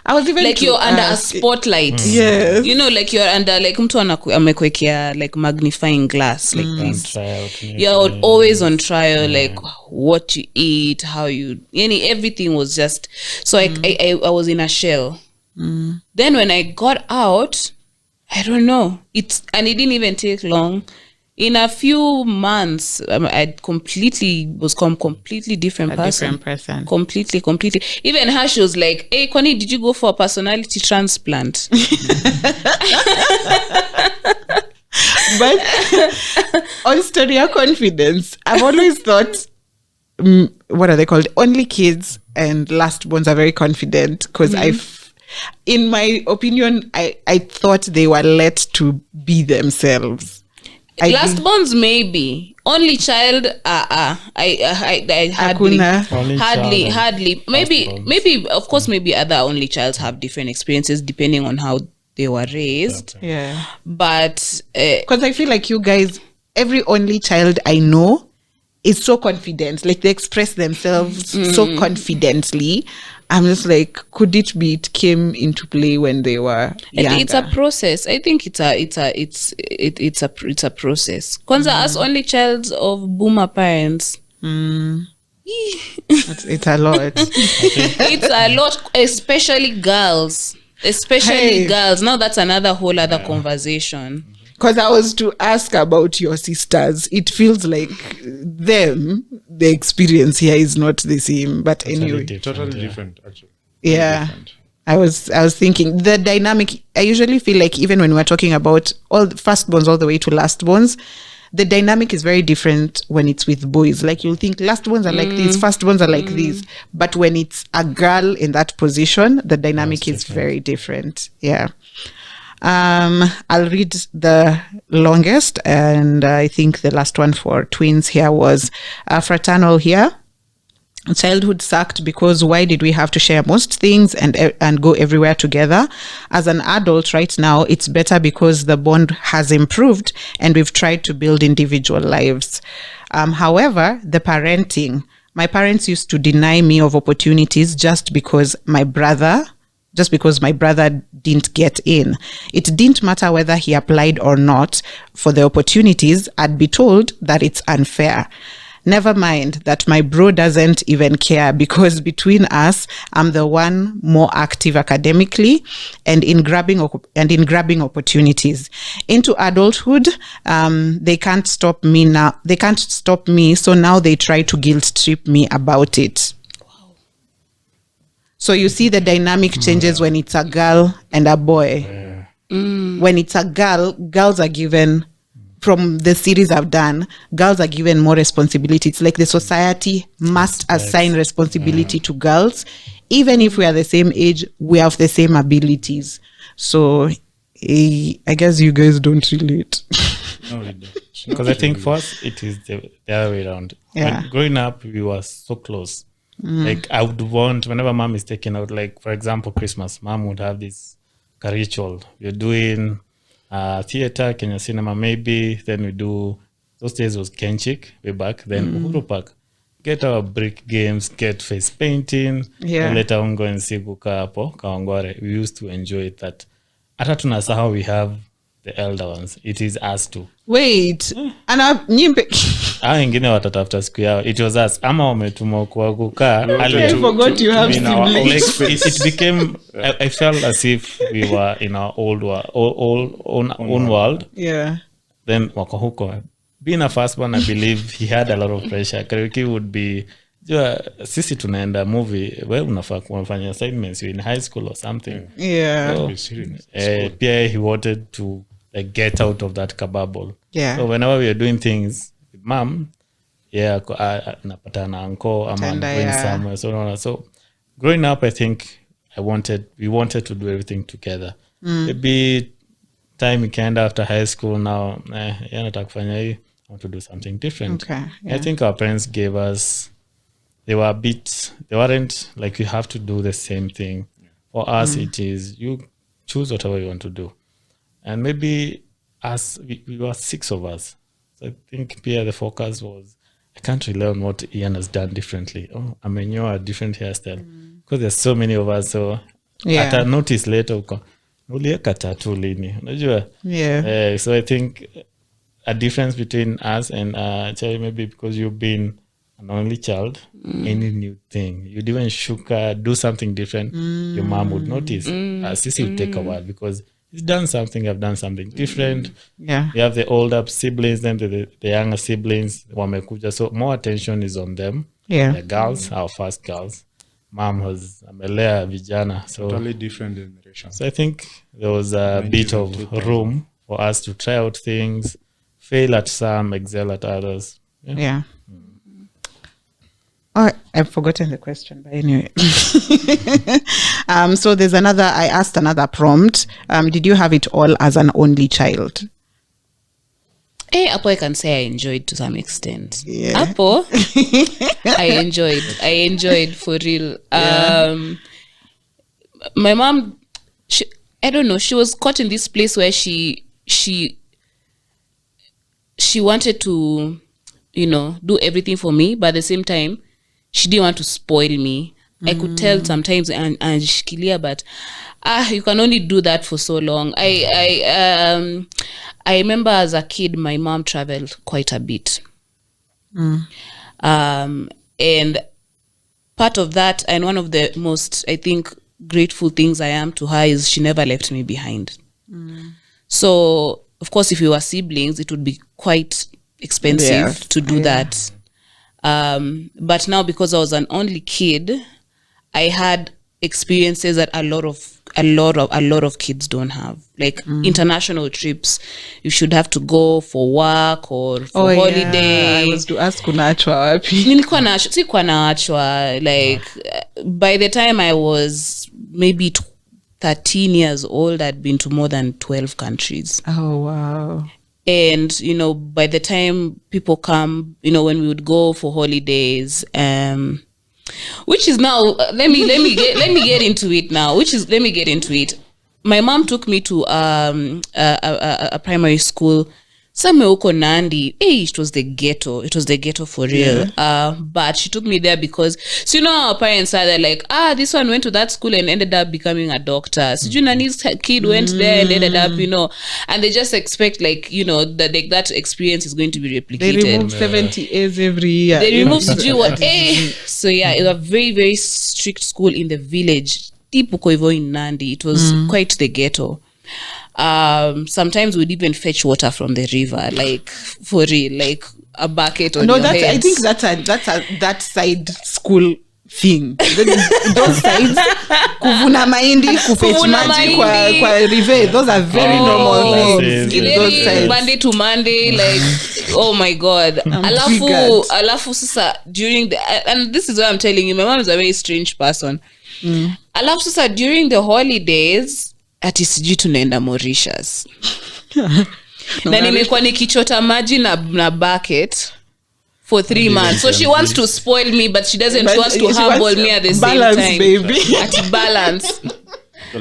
I was even like to you're under a ask- spotlight. Yes. Like you're under like mtu amekwekea like magnifying glass like this. You're always on trial, like what you eat, how you, everything was just so. I was in a shell. Then when I got out, I don't know. It didn't even take long. In a few months, I completely different person. different person. Completely. Even her, she was like, "Hey, Connie, did you go for a personality transplant?" But on story of confidence, I've always thought, what are they called? Only kids and last ones are very confident because in my opinion, I thought they were let to be themselves. Last bonds maybe. Only child. I hardly. Hakuna. Hardly. Maybe. Of course, maybe other only childs have different experiences depending on how they were raised. Yeah. But Because I feel like you guys, every only child I know is so confident. Like they express themselves so confidently. I'm just like, could it be it came into play when they were younger? it's a process. I think it's a process. Kwanza as only child of boomer parents. It's a lot. It's a lot, especially girls. Girls. Now that's another whole other conversation. Because I was to ask about your sisters. It feels like the experience here is not the same. But anyway. Totally different, actually. Yeah. Different. I was thinking the dynamic. I usually feel like even when we're talking about all the firstborns all the way to lastborns, the dynamic is very different when it's with boys. Like you'll think lastborns are like this, firstborns are like this, but when it's a girl in that position, the dynamic is very different. Yeah. I'll read the longest, and I think the last one for twins here was fraternal here. Childhood sucked because why did we have to share most things and go everywhere together? As an adult right now, it's better because the bond has improved and we've tried to build individual lives. However, the parenting, my parents used to deny me of opportunities just because my brother didn't get in. It didn't matter whether he applied or not for the opportunities. I'd be told that it's unfair. Never mind that my bro doesn't even care because between us, I'm the one more active academically and in grabbing opportunities. Into adulthood, they can't stop me now. They can't stop me, so now they try to guilt trip me about it. Wow. So you see the dynamic changes when it's a girl and a boy. Yeah. When it's a girl, girls are given. From the series I've done, girls are given more responsibility. It's like the society must assign responsibility to girls. Even if we are the same age, we have the same abilities. So I guess you guys don't relate. No, we don't. Because I think for us, it is the other way around. Yeah. When growing up, we were so close. Like I would want, whenever mom is taken out, like for example, Christmas, mom would have this ritual. We're doing theater, Kenya cinema maybe, then we do, those days was Kenchik, way back, then Uhuru Park. Get our brick games, get face painting, and later on go and see Kuka hapo, Kawangware. We used to enjoy that. Hata tunasahau we have the elder ones. It is us two. Wait. Nyimpe. Wengine watatafuta siku yao. It was us. Ama wametumwa kwa kukaa. I forgot you have siblings. Like, it became, I felt as if we were in our own world. Yeah. Then wako huko. Being a firstborn, I believe he had a lot of pressure. Kariuki would be, sisi tunaenda movie, wewe unafaa kufanya assignments, you're in high school or something. Yeah. So, Pierre, he wanted to like get out of that kababble. Yeah. So whenever we are doing things with mom, napata na uncle, I'm going somewhere. So growing up, I think we wanted to do everything together. Maybe time weekend after high school now, nataka kufanya hii, I want to do something different. Okay. Yeah. I think our parents gave us, they weren't like, you have to do the same thing. For us, it is, you choose whatever you want to do. And maybe we were 6 of us. So I think the focus was, I can't rely on what Ian has done differently. Oh, I mean, you are a different hairstyle. Because there's so many of us. So at a notice later, ulieka tattoo lini. Yeah. So I think a difference between us and Cherie, maybe because you've been an only child, any new thing, you'd even do something different, your mom would notice. Sissy would take a while because he's done something, I've done something different. Yeah. We have the older siblings, then the younger siblings, wamekuja. So more attention is on them. Yeah. The girls, our first girls. Mom was amelea vijana. So Totally different generation. So I think there was a bit of room for us to try out things, fail at some, excel at others. Yeah. Oh, I've forgotten the question, but anyway. So I asked another prompt. Did you have it all as an only child? Apo, I can say I enjoyed to some extent. Yeah. Apo, I enjoyed for real. My mom, I don't know, she was caught in this place where she wanted to, do everything for me, but at the same time, she didn't want to spoil me. I could tell sometimes, and shikilia, but you can only do that for so long. I remember as a kid, my mom traveled quite a bit. And part of that, and one of the most, I think, grateful things I am to her is she never left me behind. So, of course, if we were siblings, it would be quite expensive to do that. But now, because I was an only kid, I had experiences that a lot of kids don't have, like international trips. You should have to go for work or for holiday. I was to ask kunaachwa wapi. Sikuwa naachwa. Like by the time I was maybe 13 years old, I'd been to more than 12 countries. Oh wow. And by the time people come, when we would go for holidays, which is now, let me get into it now. My mom took me to a primary school somewhere huko Nandi. It was the ghetto for real. But she took me there because, so our parents are like, this one went to that school and ended up becoming a doctor. So Nani's kid went there and ended up, and they just expect that that experience is going to be replicated. They remove 70 A's every year. They remove what A. So it was a very, very strict school in the village. Deep Ukoivo in Nandi. It was quite the ghetto. Sometimes we'd even fetch water from the river, like for real, like a bucket on your heads. I think that side school thing. Those sides, kuvuna mahindi, kufetch maji kwa river, those are very normal things. Those sides. Monday to Monday, like oh my god. Alafu sasa during the, and this is what I'm telling you, my mom is a very strange person. Alafu sasa during the holidays, ati sijui tunaenda Mauritius. Na nimekuwa nikichota maji na bucket for 3 months. So she wants to spoil me, but she doesn't want to humble me at the same time. Baby. At balance.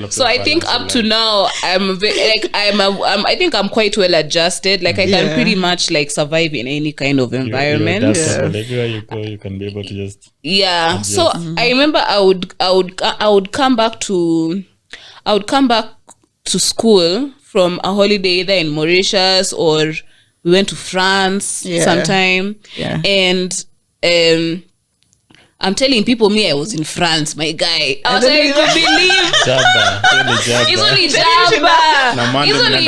So I think up to now, I think I'm quite well adjusted. Like I can pretty much like survive in any kind of environment. Everywhere you go, you can be able to just. Yeah. Adjust. So I remember I would come back to school from a holiday either in Mauritius or we went to France sometime. Yeah. And I'm telling people, I was in France, my guy. I was like, I could believe. Hizo ni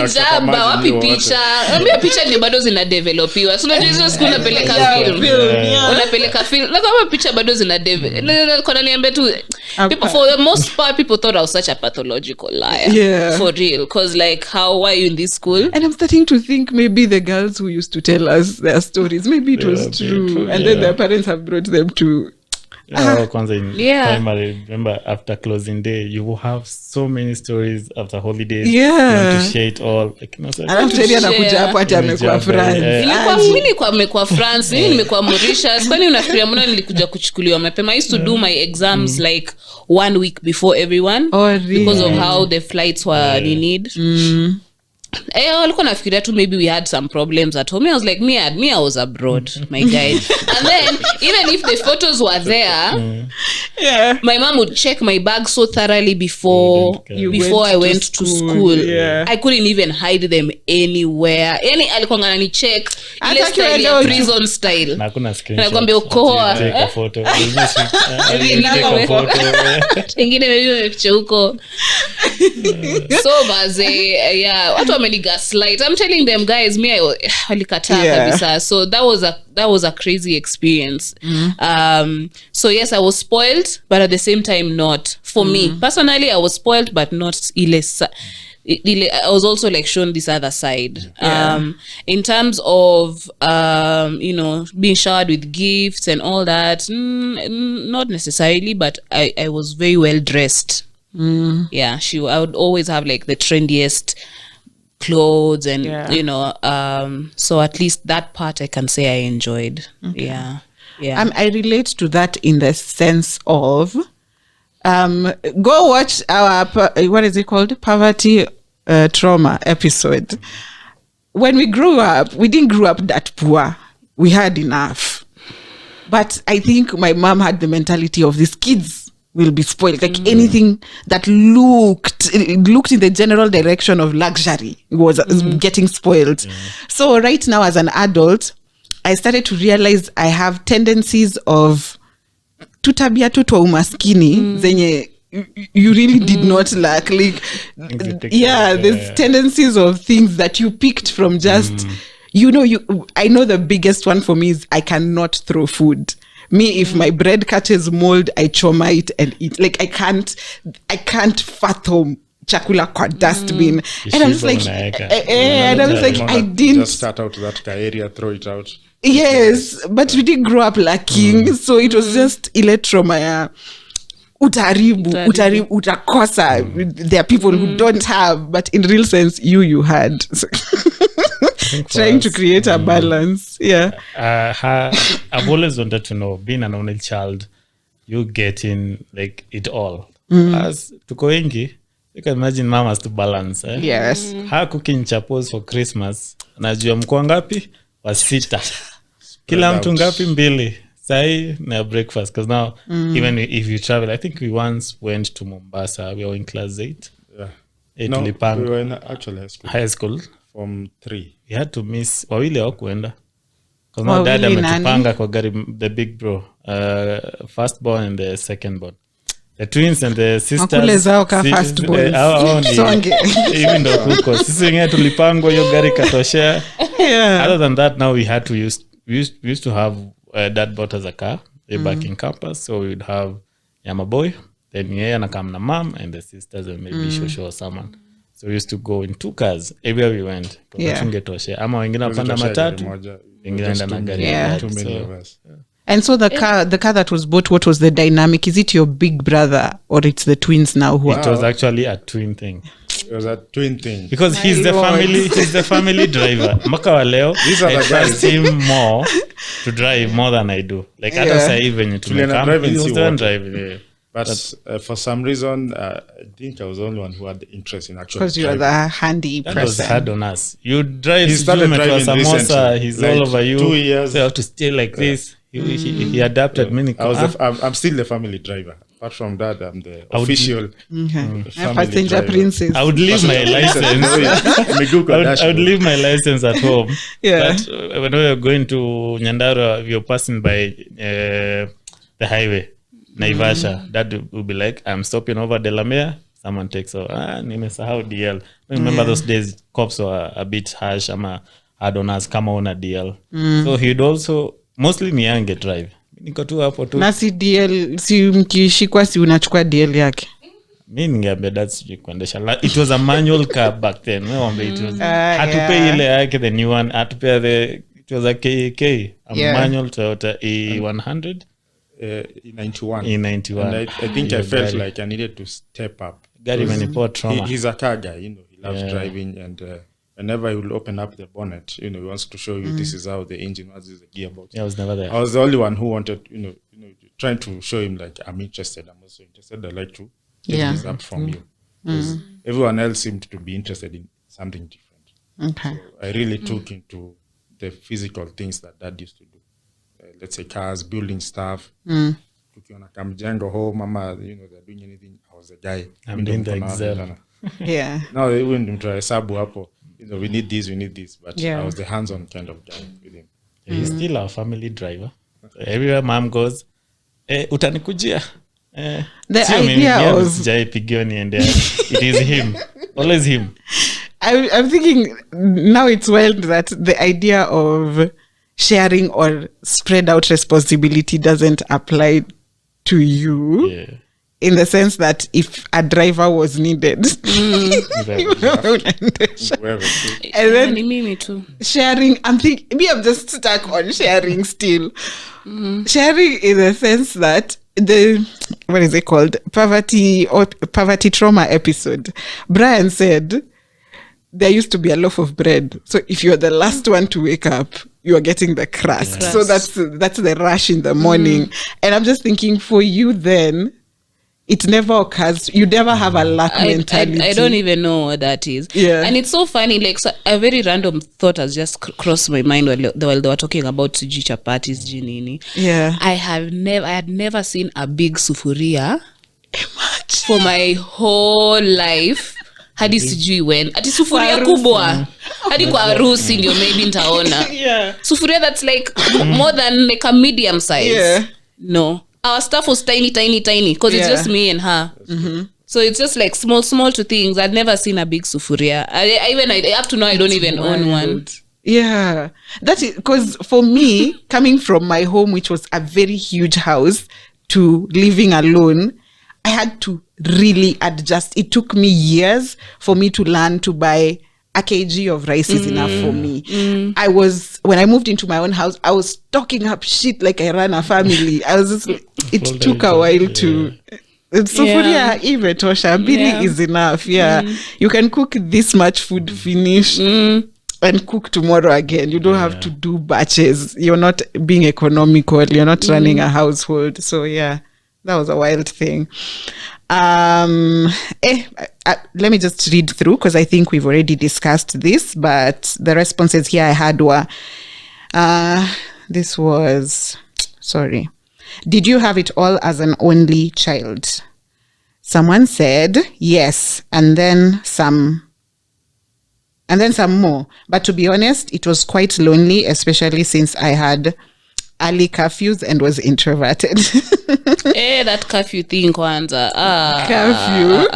jaba. Wapi picha? Ambia picha ni bado zina developiwa. So unajua siku unapeleka film. Unapeleka film. Na kama picha bado zina develop. Kwa niambia tu people, for the most part, people thought I was such a pathological liar. Yeah. For real. Because like, why are you in this school? And I'm starting to think maybe the girls who used to tell us their stories, maybe it was true. And then their parents have brought them to... Kwanza in primary, remember after closing day, you will have so many stories after holidays. Yeah. You want to share it all. Like, Alafu Cherie anakuja hapo ati amekuwa France. Nimekuwa France, mimi nimekuwa Mauritius. Kwani unafikiria mbona nilikuja kuchukuliwa mapema? I used to do my exams like 1 week before everyone. Oh, really? Because of how the flights were needed. Walikuwa nafikiria tu maybe we had some problems at home. I was like, me I was abroad, my guy. And then even if the photos were there, my mom would check my bag so thoroughly before I went to school. Yeah. I couldn't even hide them anywhere. Yani alikuwa anani check ile style ya prison style. Na kuna screenshot. Nakwambia ukoa. Take a photo. Ingine maybe picha huko. So baze, watu wamenigaslight. I'm telling them, guys, walikataa kabisa. So that was a crazy experience. So yes, I was spoiled, but at the same time not. For me personally, I was spoiled, but not I was also like shown this other side. In terms of being showered with gifts and all that, not necessarily, but I was very well dressed. I would always have like the trendiest clothes and so at least that part I can say I enjoyed. I relate to that in the sense of go watch our what is it called, poverty trauma episode. When we grew up, we didn't grow up that poor, we had enough, but I think my mom had the mentality of these kids will be spoiled. Like anything that looked in the general direction of luxury was getting spoiled. So right now as an adult, I started to realize I have tendencies of tutabia tu twa umaskini zenye you really did not lack. Like there's tendencies of things that you picked from just I know the biggest one for me is I cannot throw food. Me, if my bread catches mold, I choma it and eat. Like I can't fathom chakula kwa dustbin. And I was like, I didn't just start out that area, throw it out. Yes, but we didn't grow up lacking, so it was just ile trauma ya utaribu, utakosa. There are people who don't have, but in real sense, you had. So trying to create a balance. I've always wanted to know, being an only child, you getting like it all. As tuko wengi, you can imagine mom has to balance. Yes. Her cooking chapos for Christmas. Najua mko ngapi? Was 6. Kila mtu ngapi? 2. Sai na breakfast. Because now, even if you travel, I think we once went to Mombasa. We were in class 8. We were in actual high school. From 3. We had to miss wawili hawakuenda because now dad ametupanga kwa gari, the big bro, first born and the second born, the twins and the sisters first born. Even though kuko sisi wenyewe tulipangwa hiyo gari katoshea. Other than that, now we had to we used to have dad bought us a car back in campus, so we would have Yama boy, then yeye anakam na mom and the sisters and maybe Shosho or someone. So we used to go in 2 cars everywhere we went. Tungetoshe ama wengine wapanda matatu, wengine enda na gari. Too many of us. And so the car that was bought, what was the dynamic? Is it your big brother or it's the twins now who It was actually a twin thing. It was a twin thing. Because he's the family driver. Maka wa leo, I trust him more to drive more than I do. Like hata sasa hivi venye tumekam, he was the one driving. But for some reason, I think I was the only one who had the interest in actually. Because you are the handy that person. Was hard on us. You drive. He started driving samosa. He's like all over you. 2 years. So you have to stay like this. He adapted many. I'm still the family driver. apart from that, I'm the official family passenger driver. princess. I would leave my license. I would leave my license at home. Yeah. But when we were going to Nyandarua, we were passing by the highway, Naivasha. Dad would be like, I'm stopping over Delamere. Someone takes over. Nimesahau DL. I remember those days, cops were a bit harsh. Hard on us, kama una DL. So he'd also, mostly ni yange drive. Niko tu hapo tu. Na si DL, si mkishikwa si unachukua DL yake. Mi ningeambia dad sijui kuendesha. It was a manual car back then. It was hatupei ile yake, the new one. Hatupea it was a KK, a manual Toyota E100. E91. E91. And I think I felt like I needed to step up. Gari imenipoa trauma. He's a car guy, he loves driving, and whenever he will open up the bonnet, he wants to show you this is how the engine was, this is the gearbox. Yeah, I was never there. I was the only one who wanted, trying to show him like, I'm interested. I'm also interested. I'd like to get this up from you. Because everyone else seemed to be interested in something different. Okay. So I really took into the physical things that Dad used to do. Let's say cars, building stuff. Tukiona kamjengo home, mama, they're doing anything. I was the guy. I'm doing the Excel. Yeah. Now they wouldn't try sabu hapo. We need this. But I was the hands-on kind of guy with him. He's still our family driver. So everywhere mom goes, utanikujia. The idea of it is him. Always him. I'm thinking now it's wild that the idea of sharing or spread out responsibility doesn't apply to you. Yeah. In the sense that if a driver was needed, and then me too. Sharing, I'm just stuck on sharing still. Sharing in the sense that what is it called? Poverty trauma episode. Brian said there used to be a loaf of bread. So if you're the last one to wake up, you are getting the crust. Yeah. So that's the rush in the morning. And I'm just thinking for you then, it never occurs. You never have a lack mentality. I don't even know what that is. Yeah. And it's so funny. Like a very random thought has just crossed my mind while they were talking about suji chapatis, jinini. Yeah. I had never seen a big sufuria for my whole life. Hadi sijui when. Ati sufuria kubwa. Hadi kwa harusi ndio maybe nitaona. Yeah. Sufuria that's like more than like a medium size. Yeah. No. Our stuff was tiny because it's just me and her. So it's just like small to things. I'd never seen a big sufuria. I up to now I don't even own one. Yeah, that is because for me, coming from my home, which was a very huge house, to living alone, I had to really adjust. It took me years for me to learn to buy a kg of rice is enough for me. When I moved into my own house, I was stocking up shit like I ran a family. I was just, it took a while to, sufuria imetosha, bili is enough. Yeah. You can cook this much food, finish and cook tomorrow again. You don't have to do batches. You're not being economical. You're not running a household. So yeah, that was a wild thing. Let me just read through because I think we've already discussed this, but the responses here I had were, this was, sorry. Did you have it all as an only child? Someone said yes, and then some more. But to be honest, it was quite lonely, especially since I had early curfews and was introverted. That curfew thing kwanza. Curfew?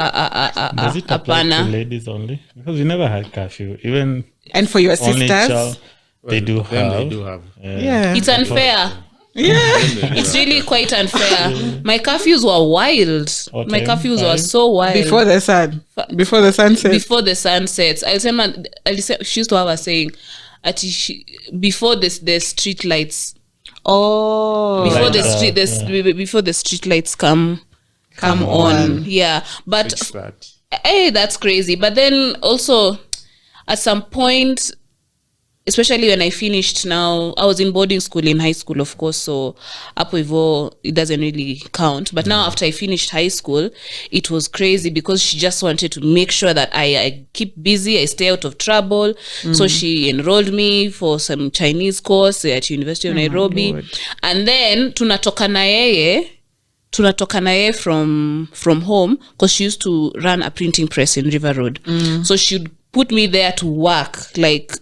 Does it apply to ladies only? Because we never had curfew. Even and for your only sisters? child, they do have. Yeah. It's unfair. Yeah. It's really quite unfair. My curfews were wild. My curfews were so wild. Before the sun sets. Before the sun sets. She used to have a saying, before the street lights. Oh. Before the street lights come on. Yeah. But that's crazy. But then also at some point, especially when I finished now, I was in boarding school in high school, of course, so hapo hivyo, it doesn't really count. But now after I finished high school, it was crazy because she just wanted to make sure that I keep busy, I stay out of trouble. So she enrolled me for some Chinese course at University of Nairobi. And then tunatoka na yeye tunatoka na yeye from home because she used to run a printing press in River Road. So she'd put me there to work, like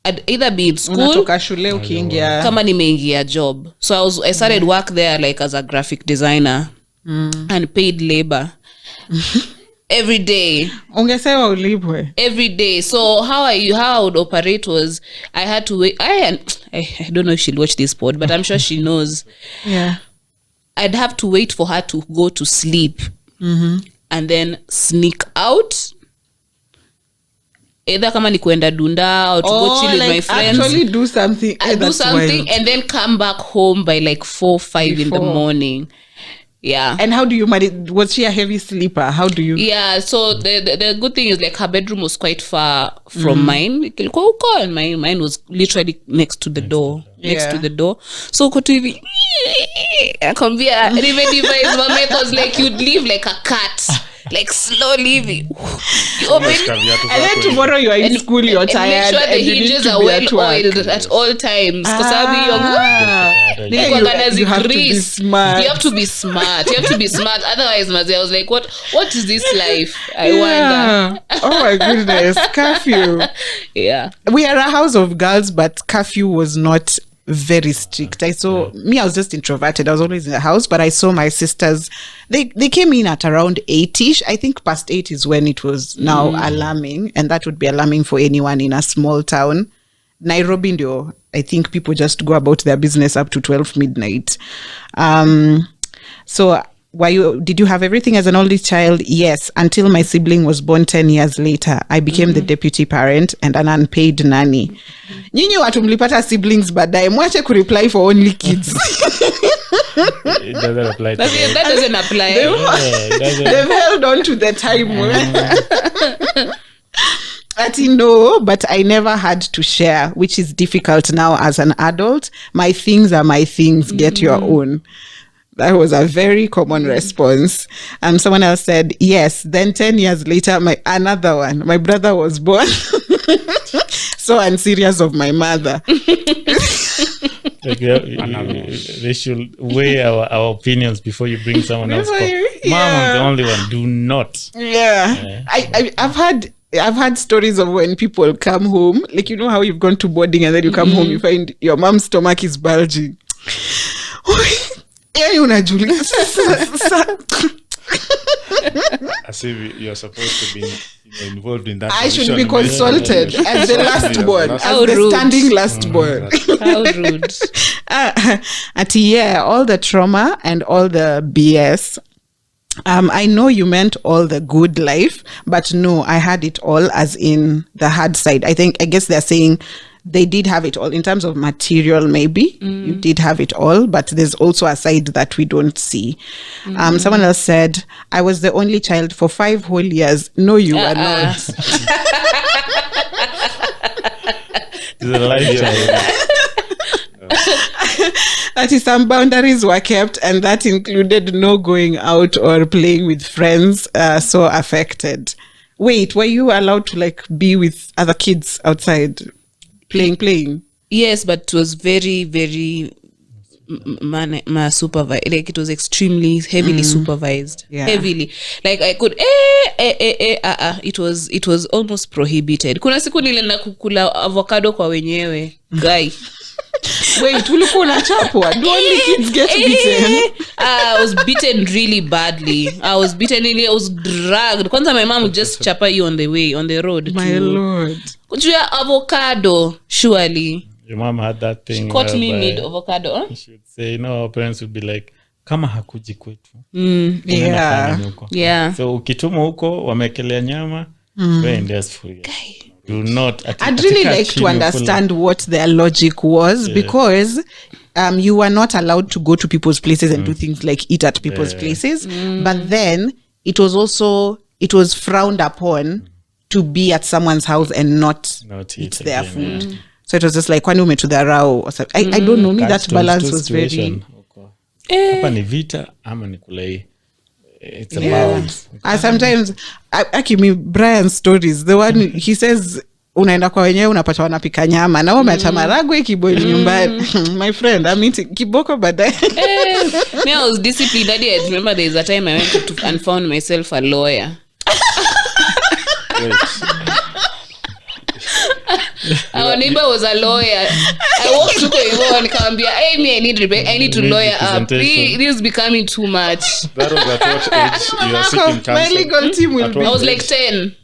I'd either be in school unatoka shule ukiingia kama nimeingia job. So I started work there like as a graphic designer and paid labor every day. ungesema ulipwe Every day. So how I would operate was I had to wait. I don't know if she'll watch this pod, but I'm sure she knows. yeah I'd have to wait for her to go to sleep and then sneak out. Either kama ni kuenda dunda or to go chill with my friends. Actually do something. I do something and then come back home by like 4-5 in the morning. Yeah. And how do you manage? Was she a heavy sleeper? How do you? Yeah, so the good thing is like her bedroom was quite far from mine. And mine was literally next to the door. Next to the door. So go to hivi. Akwambia nimedivise mama was like you'd leave like a cat. Like slow living. You open And then tomorrow you are in school, you're tired. And make sure the hinges are well oiled at all times. Because you have to be smart. You have to be smart. Otherwise, I was like, what is this life? I wonder. Oh my goodness. Curfew. Yeah. We are a house of girls, but curfew was not very strict. I was just introverted. I was always in the house, but I saw my sisters. They came in at around 8ish. I think past 8 is when it was now alarming, and that would be alarming for anyone in a small town. Nairobi ndio, I think people just go about their business up to 12 midnight. So did you have everything as an only child? Yes, until my sibling was born 10 years later. I became the deputy parent and an unpaid nanny. Nyinyi watu mlipata siblings baadaye, mwache kureply for only kids. It doesn't apply to me. That doesn't apply. They've held on to the time. No, but I never had to share, which is difficult now as an adult. My things are my things, get your own. That was a very common response. Someone else said, yes. Then 10 years later, my brother was born. So unserious of my mother. Like they should weigh our opinions before you bring someone else. Mom, I'm the only one. Do not. Yeah. I've had stories of when people come home, like, you know how you've gone to boarding and then you come home, you find your mom's stomach is bulging. As if you're supposed to be involved in that. I should be consulted as the last born, as How the rude. standing last born. How rude. All the trauma and all the BS. I know you meant all the good life, but no, I had it all, as in the hard side. I guess they're saying they did have it all in terms of material. Maybe you did have it all, but there's also a side that we don't see. Someone else said, I was the only child for 5 whole years. No, you are not. It's a lifetime. That is, some boundaries were kept, and that included no going out or playing with friends. So affected. Wait, were you allowed to like be with other kids outside playing? Yes, but it was very, very supervised. Like it was extremely heavily supervised. Yeah. Heavily. Like I could it was almost prohibited. Kuna siku nilienda kukula avocado kwa wenyewe. Guy. Wait, ulikuwa unachapwa? Do only kids get beaten? I was beaten really badly. I was dragged. Kwanza my mom would just chapa you on the road. My lord. Kujua avocado, surely. Your mom had that thing. She caught me mid avocado. Huh? She would say, our parents would be like, kama hakuji kwetu. Yeah. So ukituma huko wamekelea nyama, very for you. Do not. I'd really like to understand what their logic was, because you were not allowed to go to people's places and do things like eat at people's places. But then it was frowned upon to be at someone's house and not eat their food. So it was just like, kwani umetudharau or something. I don't know, me that balance was very... Hapa ni vita ama ni kulei. It's about... Sometimes, Brian's stories, the one he says unaenda kwa wenyewe unapata wanapika nyama na umeacha maragwe kiboil nyumbani. My friend, I'm eating kiboko baadaye. Me, I was disciplined. I remember there is a time I went to and found myself a lawyer. Our neighbor was a lawyer. I walked to him and nikamwambia, hey, me, I need to lawyer up. This is becoming too much. That was at what age you are seeking counsel? My legal team will be. I was like 10.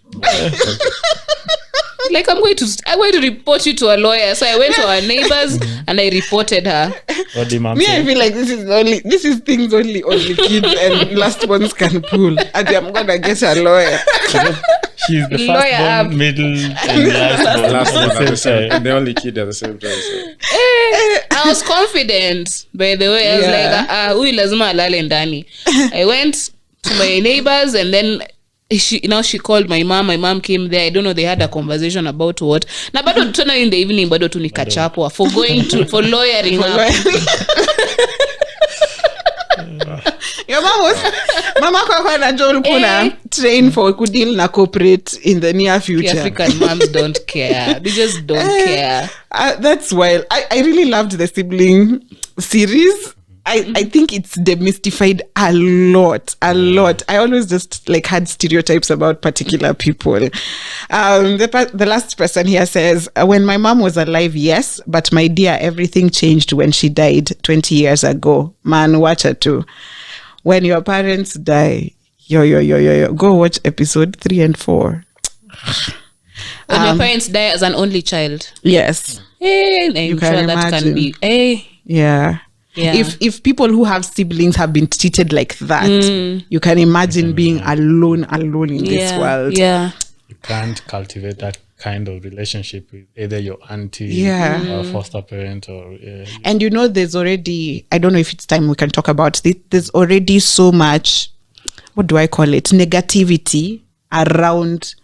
Like, I'm going to report you to a lawyer. So I went to our neighbors and I reported her. What did mom Me, say? I feel like this is things only kids and last ones can pull. And I'm gonna get a lawyer. She's the Lawyer first up. born, middle, and last Last one born at the at the same same, time. and the only kid at the same time. So. I was confident, by the way. I was like, huyu lazima alale ndani. I went to my neighbors and then she called my mom. My mom came there. I don't know, they had a conversation about what. Na bado tena in the evening bado tu nikachapwa for lawyering up. Your mama kwa na Joel kuna train for kudeal na corporate in the near future. African moms don't care. They just don't care. That's wild. I really loved the sibling series. I think it's demystified a lot. I always just like had stereotypes about particular people. The last person here says, when my mom was alive, yes, but my dear, everything changed when she died 20 years ago. Man, watch her too. When your parents die, yo, go watch episode 3 and 4. When your parents die as an only child. Yes. Hey, I'm You sure can that can imagine. be. Hey. Yeah. If people who have siblings have been treated like that, you can imagine being alone in this world. Yeah. You can't cultivate that kind of relationship with either your auntie or foster parent or And there's already, I don't know if it's time we can talk about this, there's already so much, what do I call it, negativity around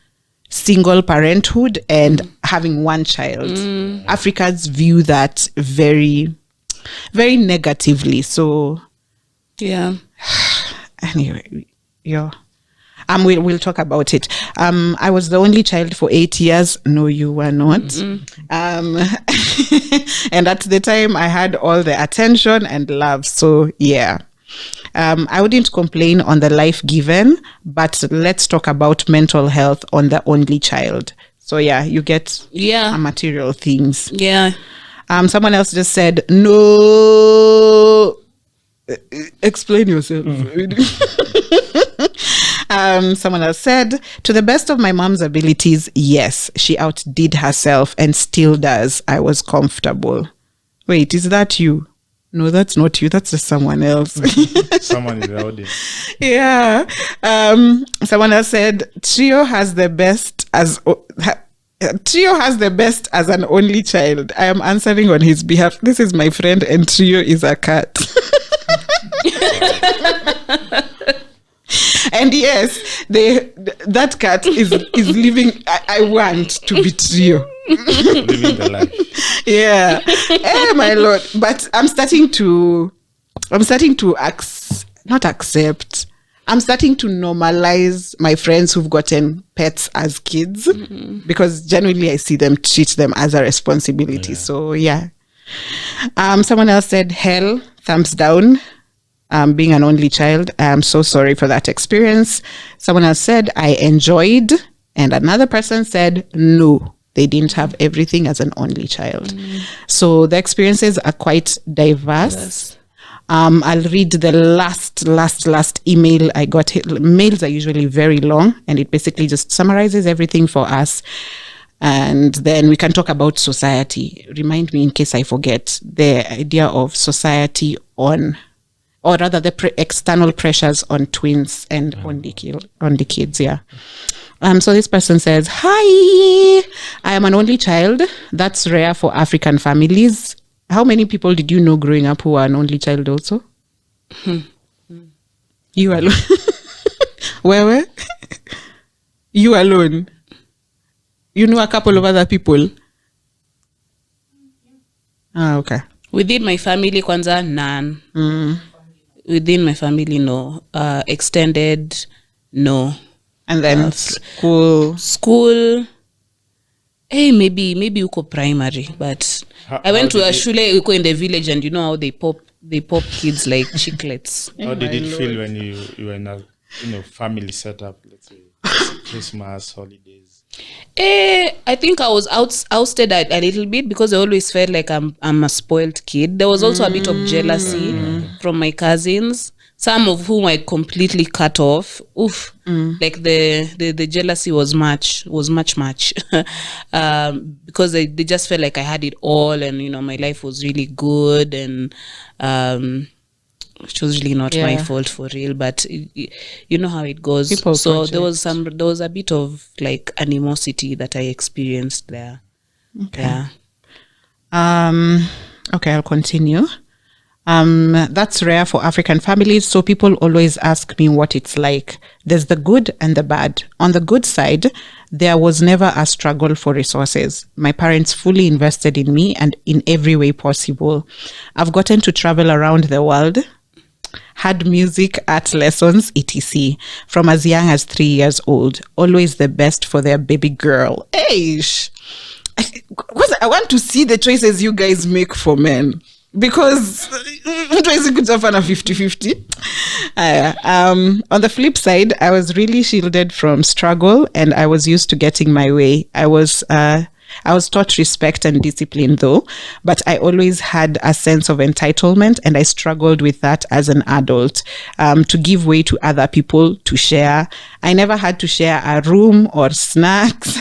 single parenthood and having one child. Africans view that very, very negatively. So Yeah. anyway, we'll talk about it. I was the only child for 8 years. No, you were not. And at the time I had all the attention and love. So yeah. I wouldn't complain on the life given, but let's talk about mental health on the only child. So yeah, you get material things. Yeah. Someone else just said, no. Explain yourself. Someone else said, to the best of my mom's abilities, yes, she outdid herself and still does. I was comfortable. Wait, is that you? No, that's not you. That's just someone else. Someone in the audience. Yeah. Someone else said, Trio has the best as an only child. I am answering on his behalf. This is my friend and Trio is a cat. And yes, that cat is living. I want to be Trio. Living the life. Yeah. My lord. But I'm starting to not accept. I'm starting to normalize my friends who've gotten pets as kids because genuinely I see them treat them as a responsibility. Yeah. So yeah. Someone else said, hell, thumbs down. Being an only child, I'm so sorry for that experience. Someone else said, I enjoyed. And another person said, no, they didn't have everything as an only child. So the experiences are quite diverse. Yes. I'll read the last email I got. Mails are usually very long, and it basically just summarizes everything for us. And then we can talk about society. Remind me in case I forget the idea of society on, or rather the external pressures on twins and on the kids. Yeah. So this person says, hi, I am an only child. That's rare for African families. How many people did you know growing up who are an only child also? You alone. Where? You alone. You know a couple of other people? Okay. Within my family, kwanza, none. Within my family, no. Extended, no. And then school. School, maybe uko primary, but I went to how a did shule uko in the village, and you know how they pop kids like chiclets. How did it feel when you were in a family setup? Let's say Christmas, holidays. I think I was ousted a little bit because I always felt like I'm a spoiled kid. There was also a bit of jealousy from my cousins, some of whom I completely cut off. Like the jealousy was much because they just felt like I had it all, and my life was really good, and which was really not my fault for real, but you know how it goes. So there was a bit of like animosity that I experienced there. Okay. Okay, I'll continue. That's rare for African families, so people always ask me what it's like. There's the good and the bad. On the good side, there was never a struggle for resources. My parents fully invested in me and in every way possible. I've gotten to travel around the world, had music, art lessons, etc. from as young as 3 years old. Always the best for their baby girl. Eish. I want to see the choices you guys make for men, because mtu hawezi kutafana 50-50. On the flip side, I was really shielded from struggle, and I was used to getting my way. I was taught respect and discipline though, but I always had a sense of entitlement, and I struggled with that as an adult, to give way to other people, to share. I never had to share a room or snacks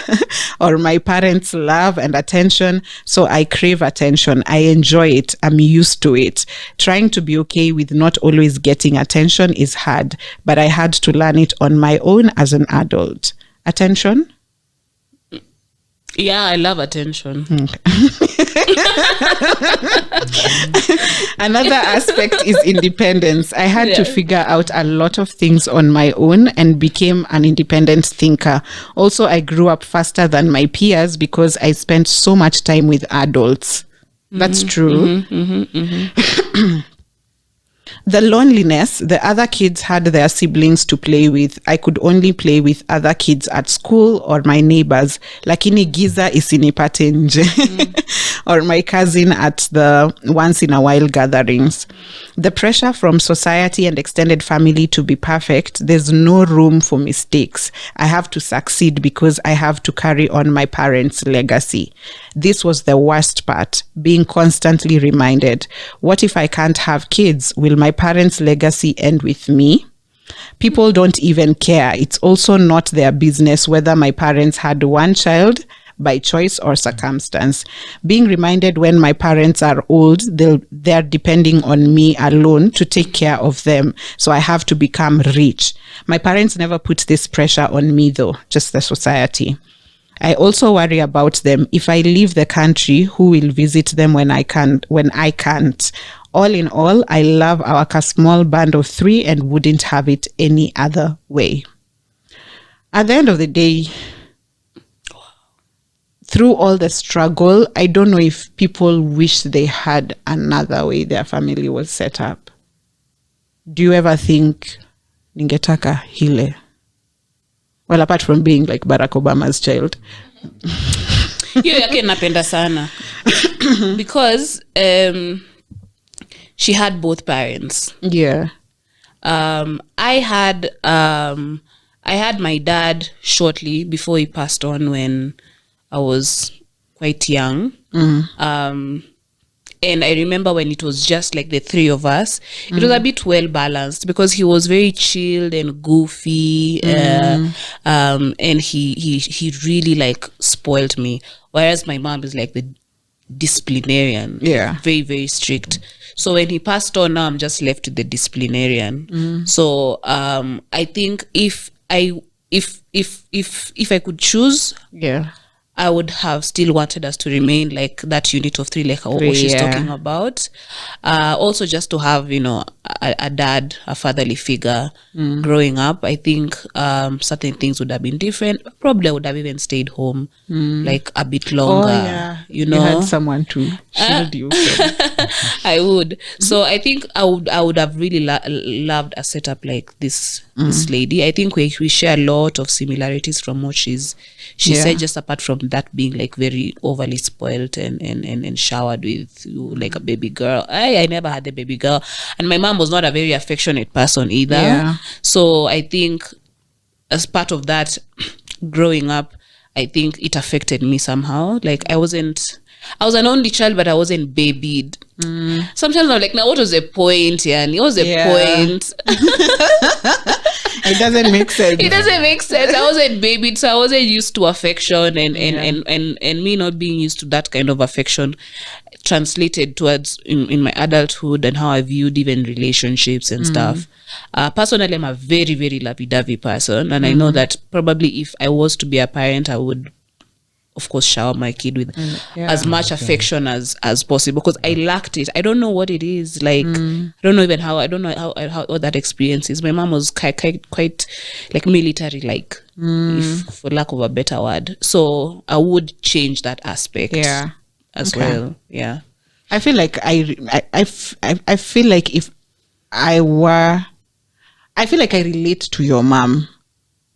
or my parents' love and attention. So I crave attention. I enjoy it. I'm used to it. Trying to be okay with not always getting attention is hard, but I had to learn it on my own as an adult. Attention? Yeah, I love attention. Another aspect is independence. I had to figure out a lot of things on my own and became an independent thinker. Also, I grew up faster than my peers because I spent so much time with adults. That's true. The loneliness, the other kids had their siblings to play with. I could only play with other kids at school or my neighbors. Lakini giza isinipate nje. Or my cousin at the once in a while gatherings. The pressure from society and extended family to be perfect, there's no room for mistakes. I have to succeed because I have to carry on my parents' legacy. This was the worst part, being constantly reminded, what if I can't have kids? Will my parents' legacy end with me? People don't even care. It's also not their business whether my parents had one child by choice or circumstance. Being reminded when my parents are old, they're depending on me alone to take care of them. So I have to become rich. My parents never put this pressure on me though, just the society. I also worry about them. If I leave the country, who will visit them when I can't? All in all, I love our small band of 3 and wouldn't have it any other way. At the end of the day, through all the struggle, I don't know if people wish they had another way their family was set up. Do you ever think, ningetaka hile? Well, apart from being like Barack Obama's child. Hiyo yake napenda sana. Because she had both parents. Yeah. I had my dad shortly before he passed on when I was quite young. And I remember when it was just like the 3 of us, it was a bit well balanced because he was very chilled and goofy, and he really like spoiled me. Whereas my mom is like the disciplinarian, very, very strict. So when he passed on, now I'm just left with the disciplinarian. So I think if I could choose, I would have still wanted us to remain like that unit of 3, like what she's talking about. Also just to have, a dad, a fatherly figure growing up. I think certain things would have been different. Probably I would have even stayed home like a bit longer. You had someone to shield you from. I would. So I think I would have really loved a setup like this lady. I think we share a lot of similarities from what she said, just apart from that being like very overly spoiled and showered with you like a baby girl. I never had a baby girl, and my mom was not a very affectionate person either. Yeah. So I think as part of that growing up, I think it affected me somehow. Like I was an only child, but I wasn't babied. Sometimes I'm like, now what was the point? Yeah, and it was a point. It doesn't make sense. It doesn't make sense. I wasn't babied, so I wasn't used to affection, and me not being used to that kind of affection translated towards in my adulthood and how I viewed even relationships and stuff. Personally, I'm a very, very lovey-dovey person, and I know that probably if I was to be a parent, I would, of course, shower my kid with as much affection as possible, because I lacked it. I don't know what it is. Like, I don't know how what that experience is. My mom was quite like military, like, if, for lack of a better word. So I would change that aspect as well. Yeah. I feel like I feel like if I relate to your mom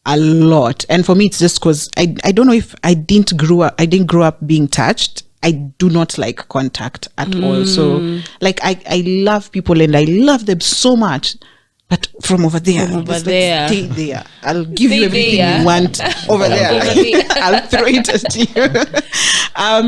a lot, and for me it's just because I don't know if I didn't grow up being touched. I do not like contact at all. So like I love people and I love them so much, but from over there, just like, stay there. I'll give you everything you want over there. I'll throw it at you.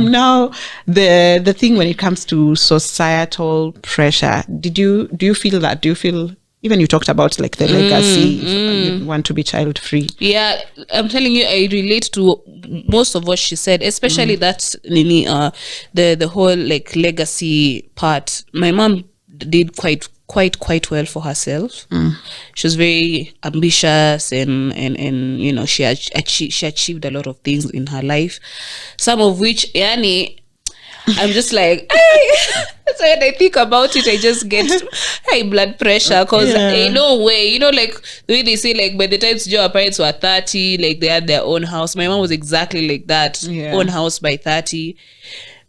Now the thing when it comes to societal pressure, do you feel that? Do you feel, even you talked about like the legacy, if you want to be child free? Yeah, I'm telling you, I relate to most of what she said, especially that Nini, the whole like legacy part. My mom did quite well for herself. She was very ambitious and you know, she achieved a lot of things in her life, some of which I'm just like, so when I think about it, I just get high blood pressure, because no way, you know, like the way they say, like by the time your parents were 30, like they had their own house. My mom was exactly like that, own house by 30.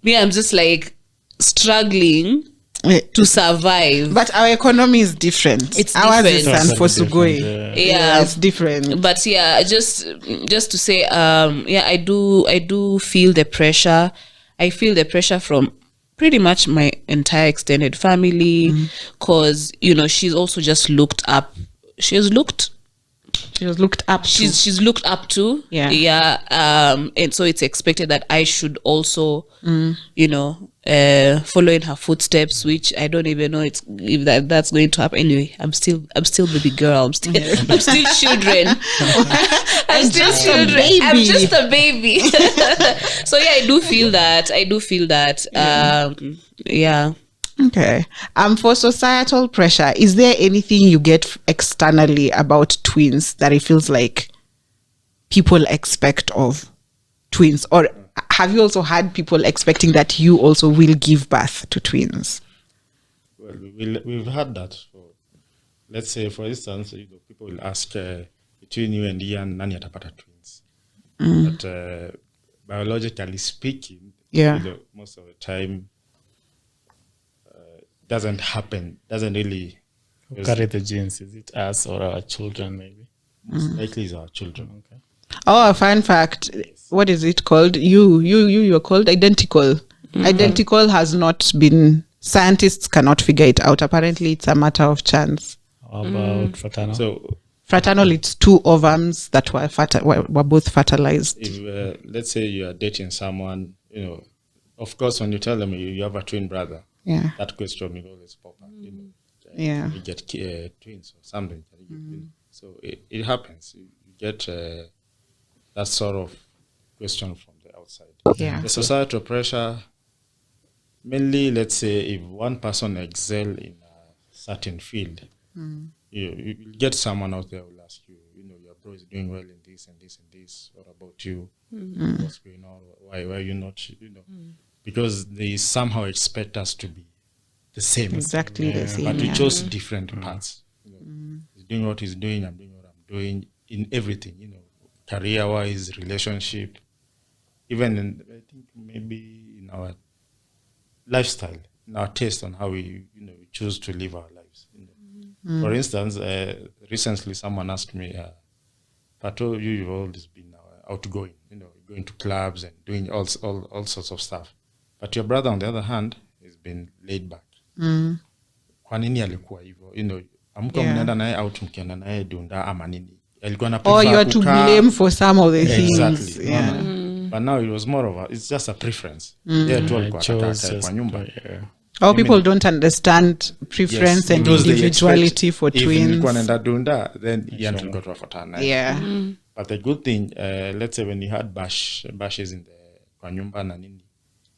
Me, I'm just like struggling to survive. But our economy is different. It's ours different. is Sugoi. Yeah, it's different. But yeah, just to say, I do feel the pressure. I feel the pressure from pretty much my entire extended family, because you know, she's also just looked up. She was looked up to. She's looked up to. And so it's expected that I should also, you know, follow in her footsteps, which I don't even know if that's going to happen. Anyway, I'm still baby girl. I'm still children. I'm still children. I'm just a baby. So yeah, I do feel that. Okay. For societal pressure, is there anything you get externally about twins that it feels like people expect of twins? Or have you also had people expecting that you also will give birth to twins? Well, we've had that. Let's say, for instance, you know, people will ask between you and Ian, nani atapata twins? But biologically speaking, you know, most of the time, doesn't happen. Doesn't really carry the genes. Is it us or our children? Maybe most likely is our children. Okay. Oh, a fun fact. What is it called? You're called identical. Identical has not been. Scientists cannot figure it out. Apparently, it's a matter of chance. How about fraternal? So fraternal, it's two ovums that were both fertilized. If let's say you are dating someone, you know, of course, when you tell them you have a twin brother, that question will always pop up. You know, you get twins or something. So it happens. You get that sort of question from the outside. The societal pressure, mainly, let's say, if one person excel in a certain field, you get someone out there who will ask you, you know, your bro is doing well in this and this and this. What about you? What's going on? Why are you not, you know? Because they somehow expect us to be the same. Exactly the same. But we chose different paths. You know, he's doing what he's doing, I'm doing what I'm doing in everything, you know, career-wise, relationship, even in, I think maybe in our lifestyle, in our taste on how we, you know, we choose to live our lives. You know. For instance, recently someone asked me, Pato, you've always been outgoing. going to clubs and doing all sorts of stuff. But your brother, on the other hand, has been laid back. Kwa nini alikuwa hivyo? Amka mnaenda naye out, mkienda naye dunda ama nini? Alikuwa na prefer you are to blame for some of the things. Exactly. Yeah. But now it was more of it's just a preference. Yeah, tu alikuwa ataka kwa nyumba. People don't understand preference and individuality for twins. If nilikuwa naenda dunda, then Ian will go to afuatana. Yeah. But the good thing, let's say when you had bashes in the kwa nyumba na nini,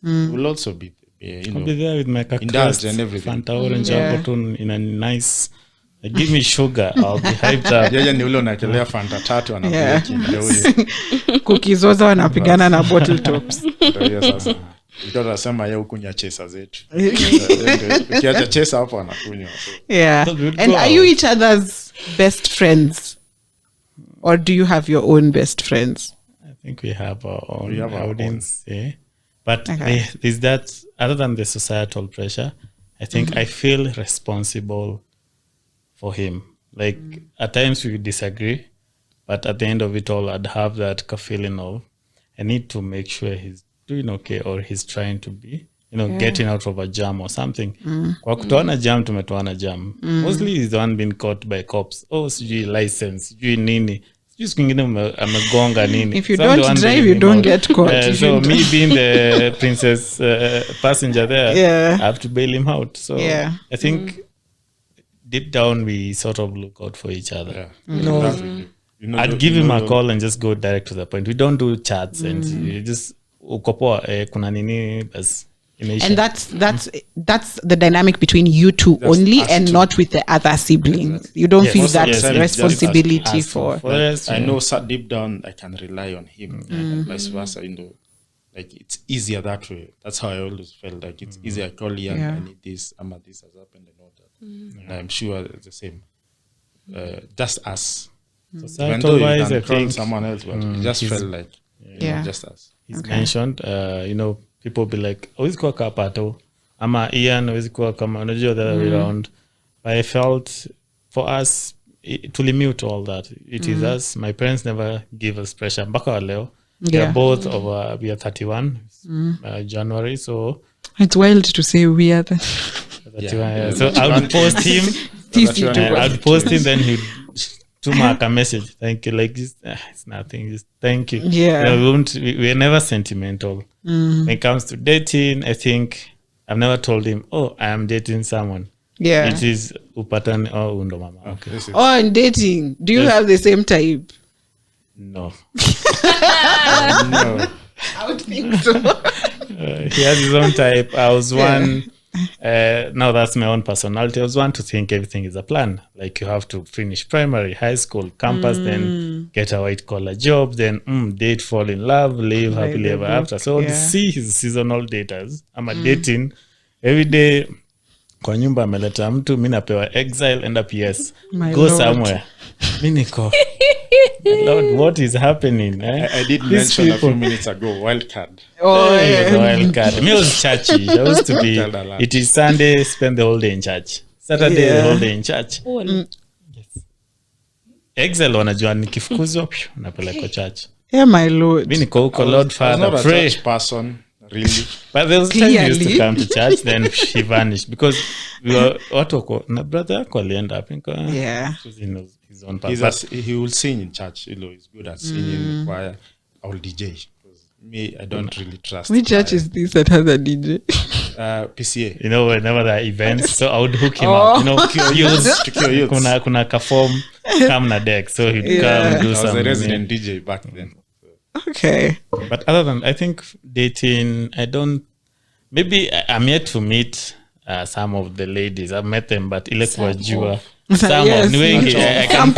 will also be I'll be there with my indulged and everything. Fanta orange apple in a nice. Give me sugar, I'll be hyped up. Yeye ni ule unakelea Fanta 3 anabaki ndio huyo. Cookies zote wanapigana na bottle tops. Ndio sasa. Ndio nasema yeye ukunya chesa zetu. Ukiacha chesa hapo anakunywa. Yeah. And are you each other's best friends? Or do you have your own best friends? I think we have our own. We have our audience, yeah. But there's that, other than the societal pressure, I think I feel responsible for him. Like at times we disagree, but at the end of it all, I'd have that feeling of I need to make sure he's doing okay, or he's trying to be, getting out of a jam or something. Kwa kutoana jam, tumetoana jam. Mostly he's the one being caught by cops. Sijui license, sijui nini. Sijui siku ingine amegonga nini. If you don't drive, you don't get caught. So me being the princess passenger there, I have to bail him out. So I think deep down we sort of look out for each other. I'd give him a call and just go direct to the point. We don't do chats and you just ukopoa kuna nini bas. And that's the dynamic between you two only, and not with the other siblings. You don't feel that responsibility for I know deep down I can rely on him, and vice versa. Like it's easier that way. That's how I always felt. Like it's easier. I call Ian, I need this, this has happened and all that. And I'm sure it's the same. Just us. Even though you can call someone else, but it just felt like just us. He's mentioned, people be like, always kuwa ka Pato, ama Ian, always kuwa kama, unajua the other way around. But I felt for us, to limit all that, it is us. My parents never give us pressure. Mpaka wa leo, we are both over, we are 31, January, so. It's wild to say we are 31, So I would post him, I would post him, then he'd to mark a message, thank you, like this, it's nothing, just thank you. We're never sentimental. When it comes to dating, I think I've never told him, I am dating someone. It is upatan or undo mama. Okay. And dating, do you have the same type? No. No. I would think so. He has his own type. I was one. Now that's my own personality. I was one to think everything is a plan. Like you have to finish primary, high school, campus, then get a white collar job, then date, fall in love, live happily ever after. So see his seasonal daters. I'm a dating every day. Kwa nyumba ameleta mtu, mimi napewa exile and a PS. Go somewhere. Mimi niko. Lord, what is happening? I did mention a few minutes ago, wild card. Wild card. Me was churchy. I used to be. It is Sunday, spend the whole day in church. Saturday, the whole day in church. Yes. Excel wanajua nikifukuzwa napeleka church. Yeah, my Lord. Mimi niko huko, Lord Father, not pray. A church person, really. But there was time he used to come to church, then he vanished because we were na brother yako alienda up his own path. He will sing in church. He's good at singing in the choir. I will DJ. Me, I don't really trust. Which church is this that has a DJ? PCA. Whenever there are events, so I would hook him up. Cure youths. Kuna ka form, come na deck. So he'd come and do something. I was a resident DJ back then. Okay. But other than, I think dating, maybe I'm yet to meet some of the ladies. I've met them, but ile kuwajua. Some of wengi, I can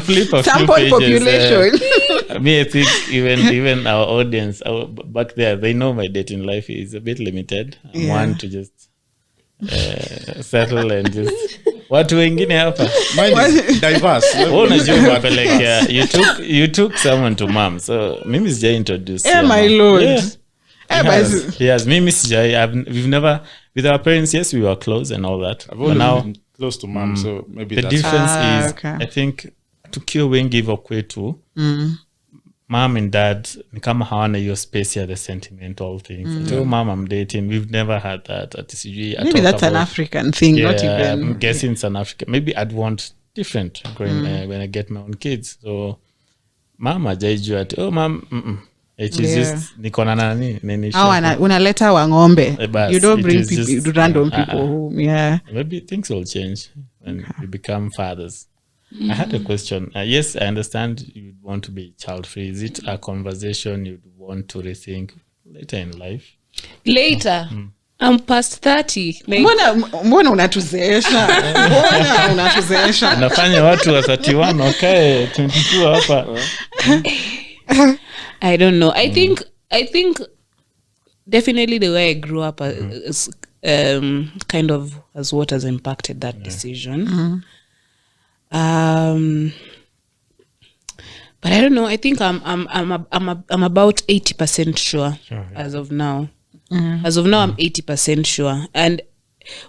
flip a few pages. Population. Me, I think even our audience back there, they know my dating life is a bit limited. I'm one to just settle and just watu wengine hapa. Mine is diverse. Unajua you took someone to mom, so mimi sija introduce. My Lord. Yes, mimi sija. We've never, with our parents, yes, we were close and all that. But now close to mom, so maybe the that's difference is, I think tukio wengi hivyo kwetu mom and dad ni kama hawana hiyo space ya the sentimental things. So mom, I'm dating, we've never had that. Maybe that's an African thing, not even. I'm guessing it's an African. Maybe I'd want different when I get my own kids. So mom ajaijua ati mom it is just niko na nani unaleta wang'ombe. You don't bring random people home. Maybe things will change when we become fathers. I had a question. Yes, I understand you'd want to be child free. Is it a conversation you'd want to rethink later in life? Later? I'm past 30. Mbona unatuzeesha? Unafanya watu wa 31 okay 22 hapa. I don't know. I think definitely the way I grew up is kind of as what has impacted that decision. But I don't know. I think I'm about 80% sure as of now. As of now, I'm 80% sure. And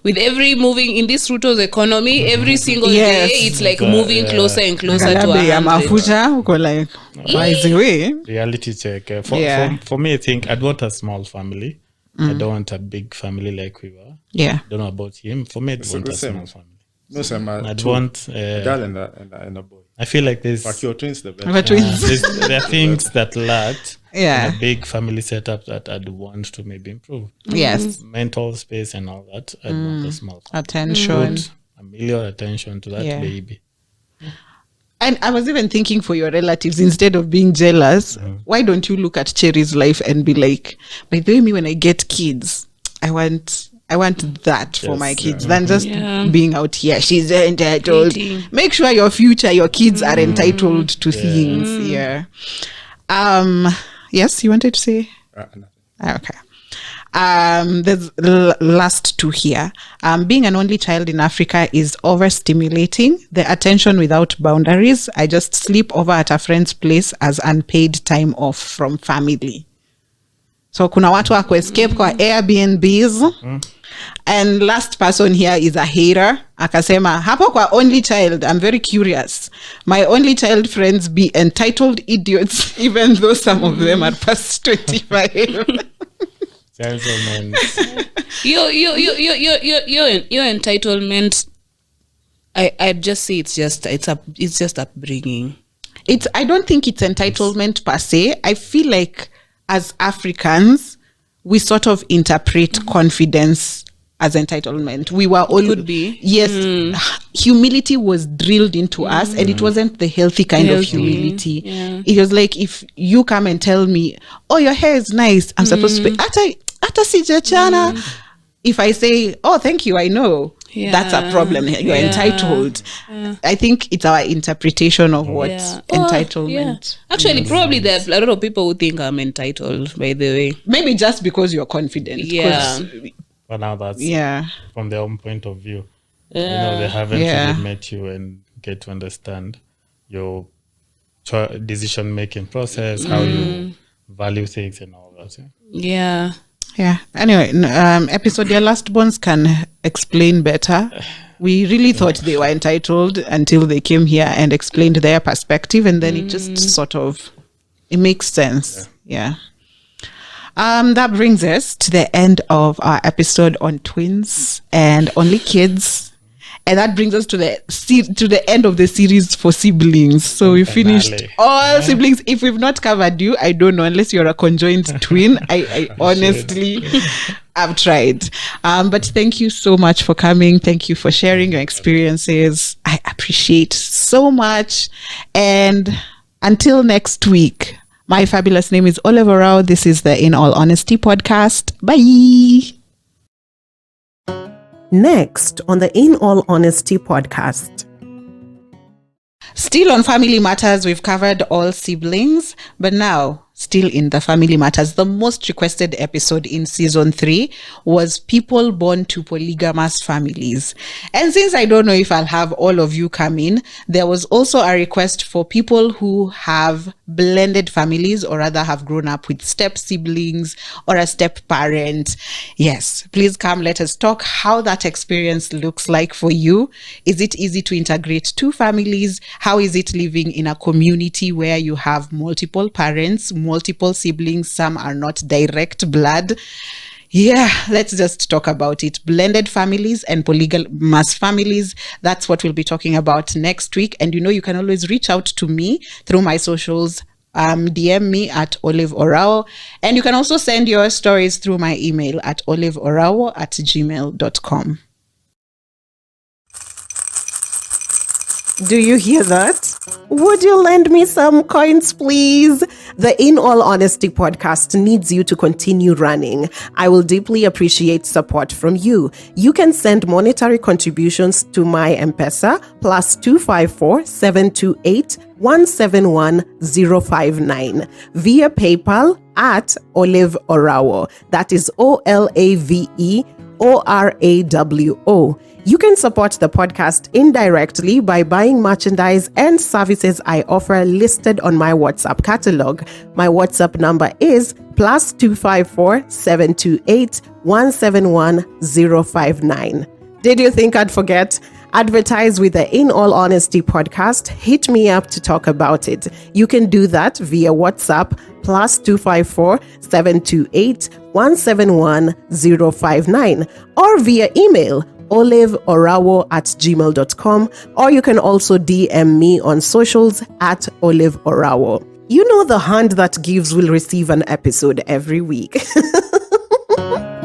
with every moving in this route of the economy, every single day, it's like moving closer and closer to 100. By the way, reality check. For me, I think I'd want a small family. I don't want a big family like we were. Yeah. Don't know about him. For me, I'd want a small family. No, I'd want a girl and a boy. I feel like there's Fuck your twins, the best. There are things that lacked in a big family setup that I'd want to maybe improve. Yes. Mental space and all that. I'd want a small family. Attention. Put a million attention to that baby. And I was even thinking for your relatives, instead of being jealous, why don't you look at Cherie's life and be like, by the way, me when I get kids, I want that for my kids than just being out here. She's entitled. Make sure your kids are entitled to things. Yeah. Yes, you wanted to say? Okay. There's last two here. Being an only child in Africa is overstimulating. The attention without boundaries. I just sleep over at a friend's place as unpaid time off from family. So kuna watu wa escape kwa Airbnbs. And last person here is a hater. Akasema, hapo kwa only child, I'm very curious. My only child friends be entitled idiots, even though some of them are past 25. Your entitlement, I'd just say it's just upbringing. I don't think it's entitlement per se. I feel like as Africans, we sort of interpret confidence as entitlement. We were all could be. Yes, humility was drilled into us, and it wasn't the healthy kind of humility. Yeah. It was like, if you come and tell me, oh, your hair is nice, I'm supposed to be ata sijachana. If I say, oh, thank you, I know. That's a problem. You're entitled. I think it's our interpretation of what entitlement. Actually, probably there are a lot of people who think I'm entitled, by the way. Maybe just because you're confident. But now that's from their own point of view. You know, they haven't really met you and get to understand your decision-making process, how you value things and all that. Yeah. Anyway, episode your last bones can explain better. We really thought they were entitled until they came here and explained their perspective, and then it just sort of, it makes sense. Yeah. That brings us to the end of our episode on twins and only kids. And that brings us to the end of the series for siblings. So we finished all siblings. If we've not covered you, I don't know, unless you're a conjoined twin. I honestly have tried. But thank you so much for coming. Thank you for sharing your experiences. I appreciate so much. And until next week, my fabulous name is OLAVEORAWO. This is the In All Honesty podcast. Bye. Next on the In All Honesty podcast. Still on family matters, we've covered all siblings, but now still in the Family Matters, the most requested episode in season 3 was people born to polygamous families. And since I don't know if I'll have all of you come in, there was also a request for people who have blended families, or rather have grown up with step siblings or a step parent. Yes, please come, let us talk how that experience looks like for you. Is it easy to integrate two families? How is it living in a community where you have multiple parents, multiple siblings, some are not direct blood? Yeah, let's just talk about it. Blended families and polygamous families. That's what we'll be talking about next week. And you can always reach out to me through my socials. DM me at OLAVEORAWO. And you can also send your stories through my email at olaveorawo@gmail.com. Do you hear that? Would you lend me some coins, please? The In All Honesty podcast needs you to continue running. I will deeply appreciate support from you. You can send monetary contributions to my Mpesa +254 728 171 059 via PayPal at OLAVEORAWO. That is OLAVEORAWO. You can support the podcast indirectly by buying merchandise and services I offer listed on my WhatsApp catalog. My WhatsApp number is +254 728 171 059. Did you think I'd forget? Advertise with the In All Honesty podcast. Hit me up to talk about it. You can do that via WhatsApp +254 728 171 059 or via email olaveorawo@gmail.com, or you can also DM me on socials at olaveorawo. You know, the hand that gives will receive an episode every week.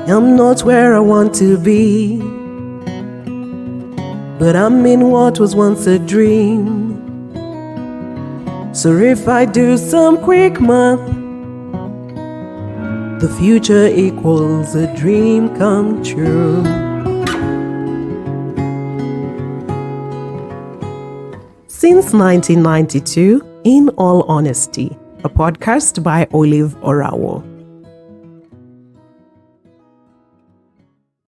I'm not where I want to be, but I'm in what was once a dream. So if I do some quick math, the future equals a dream come true. Since 1992, In All Honesty, a podcast by OLAVEORAWO.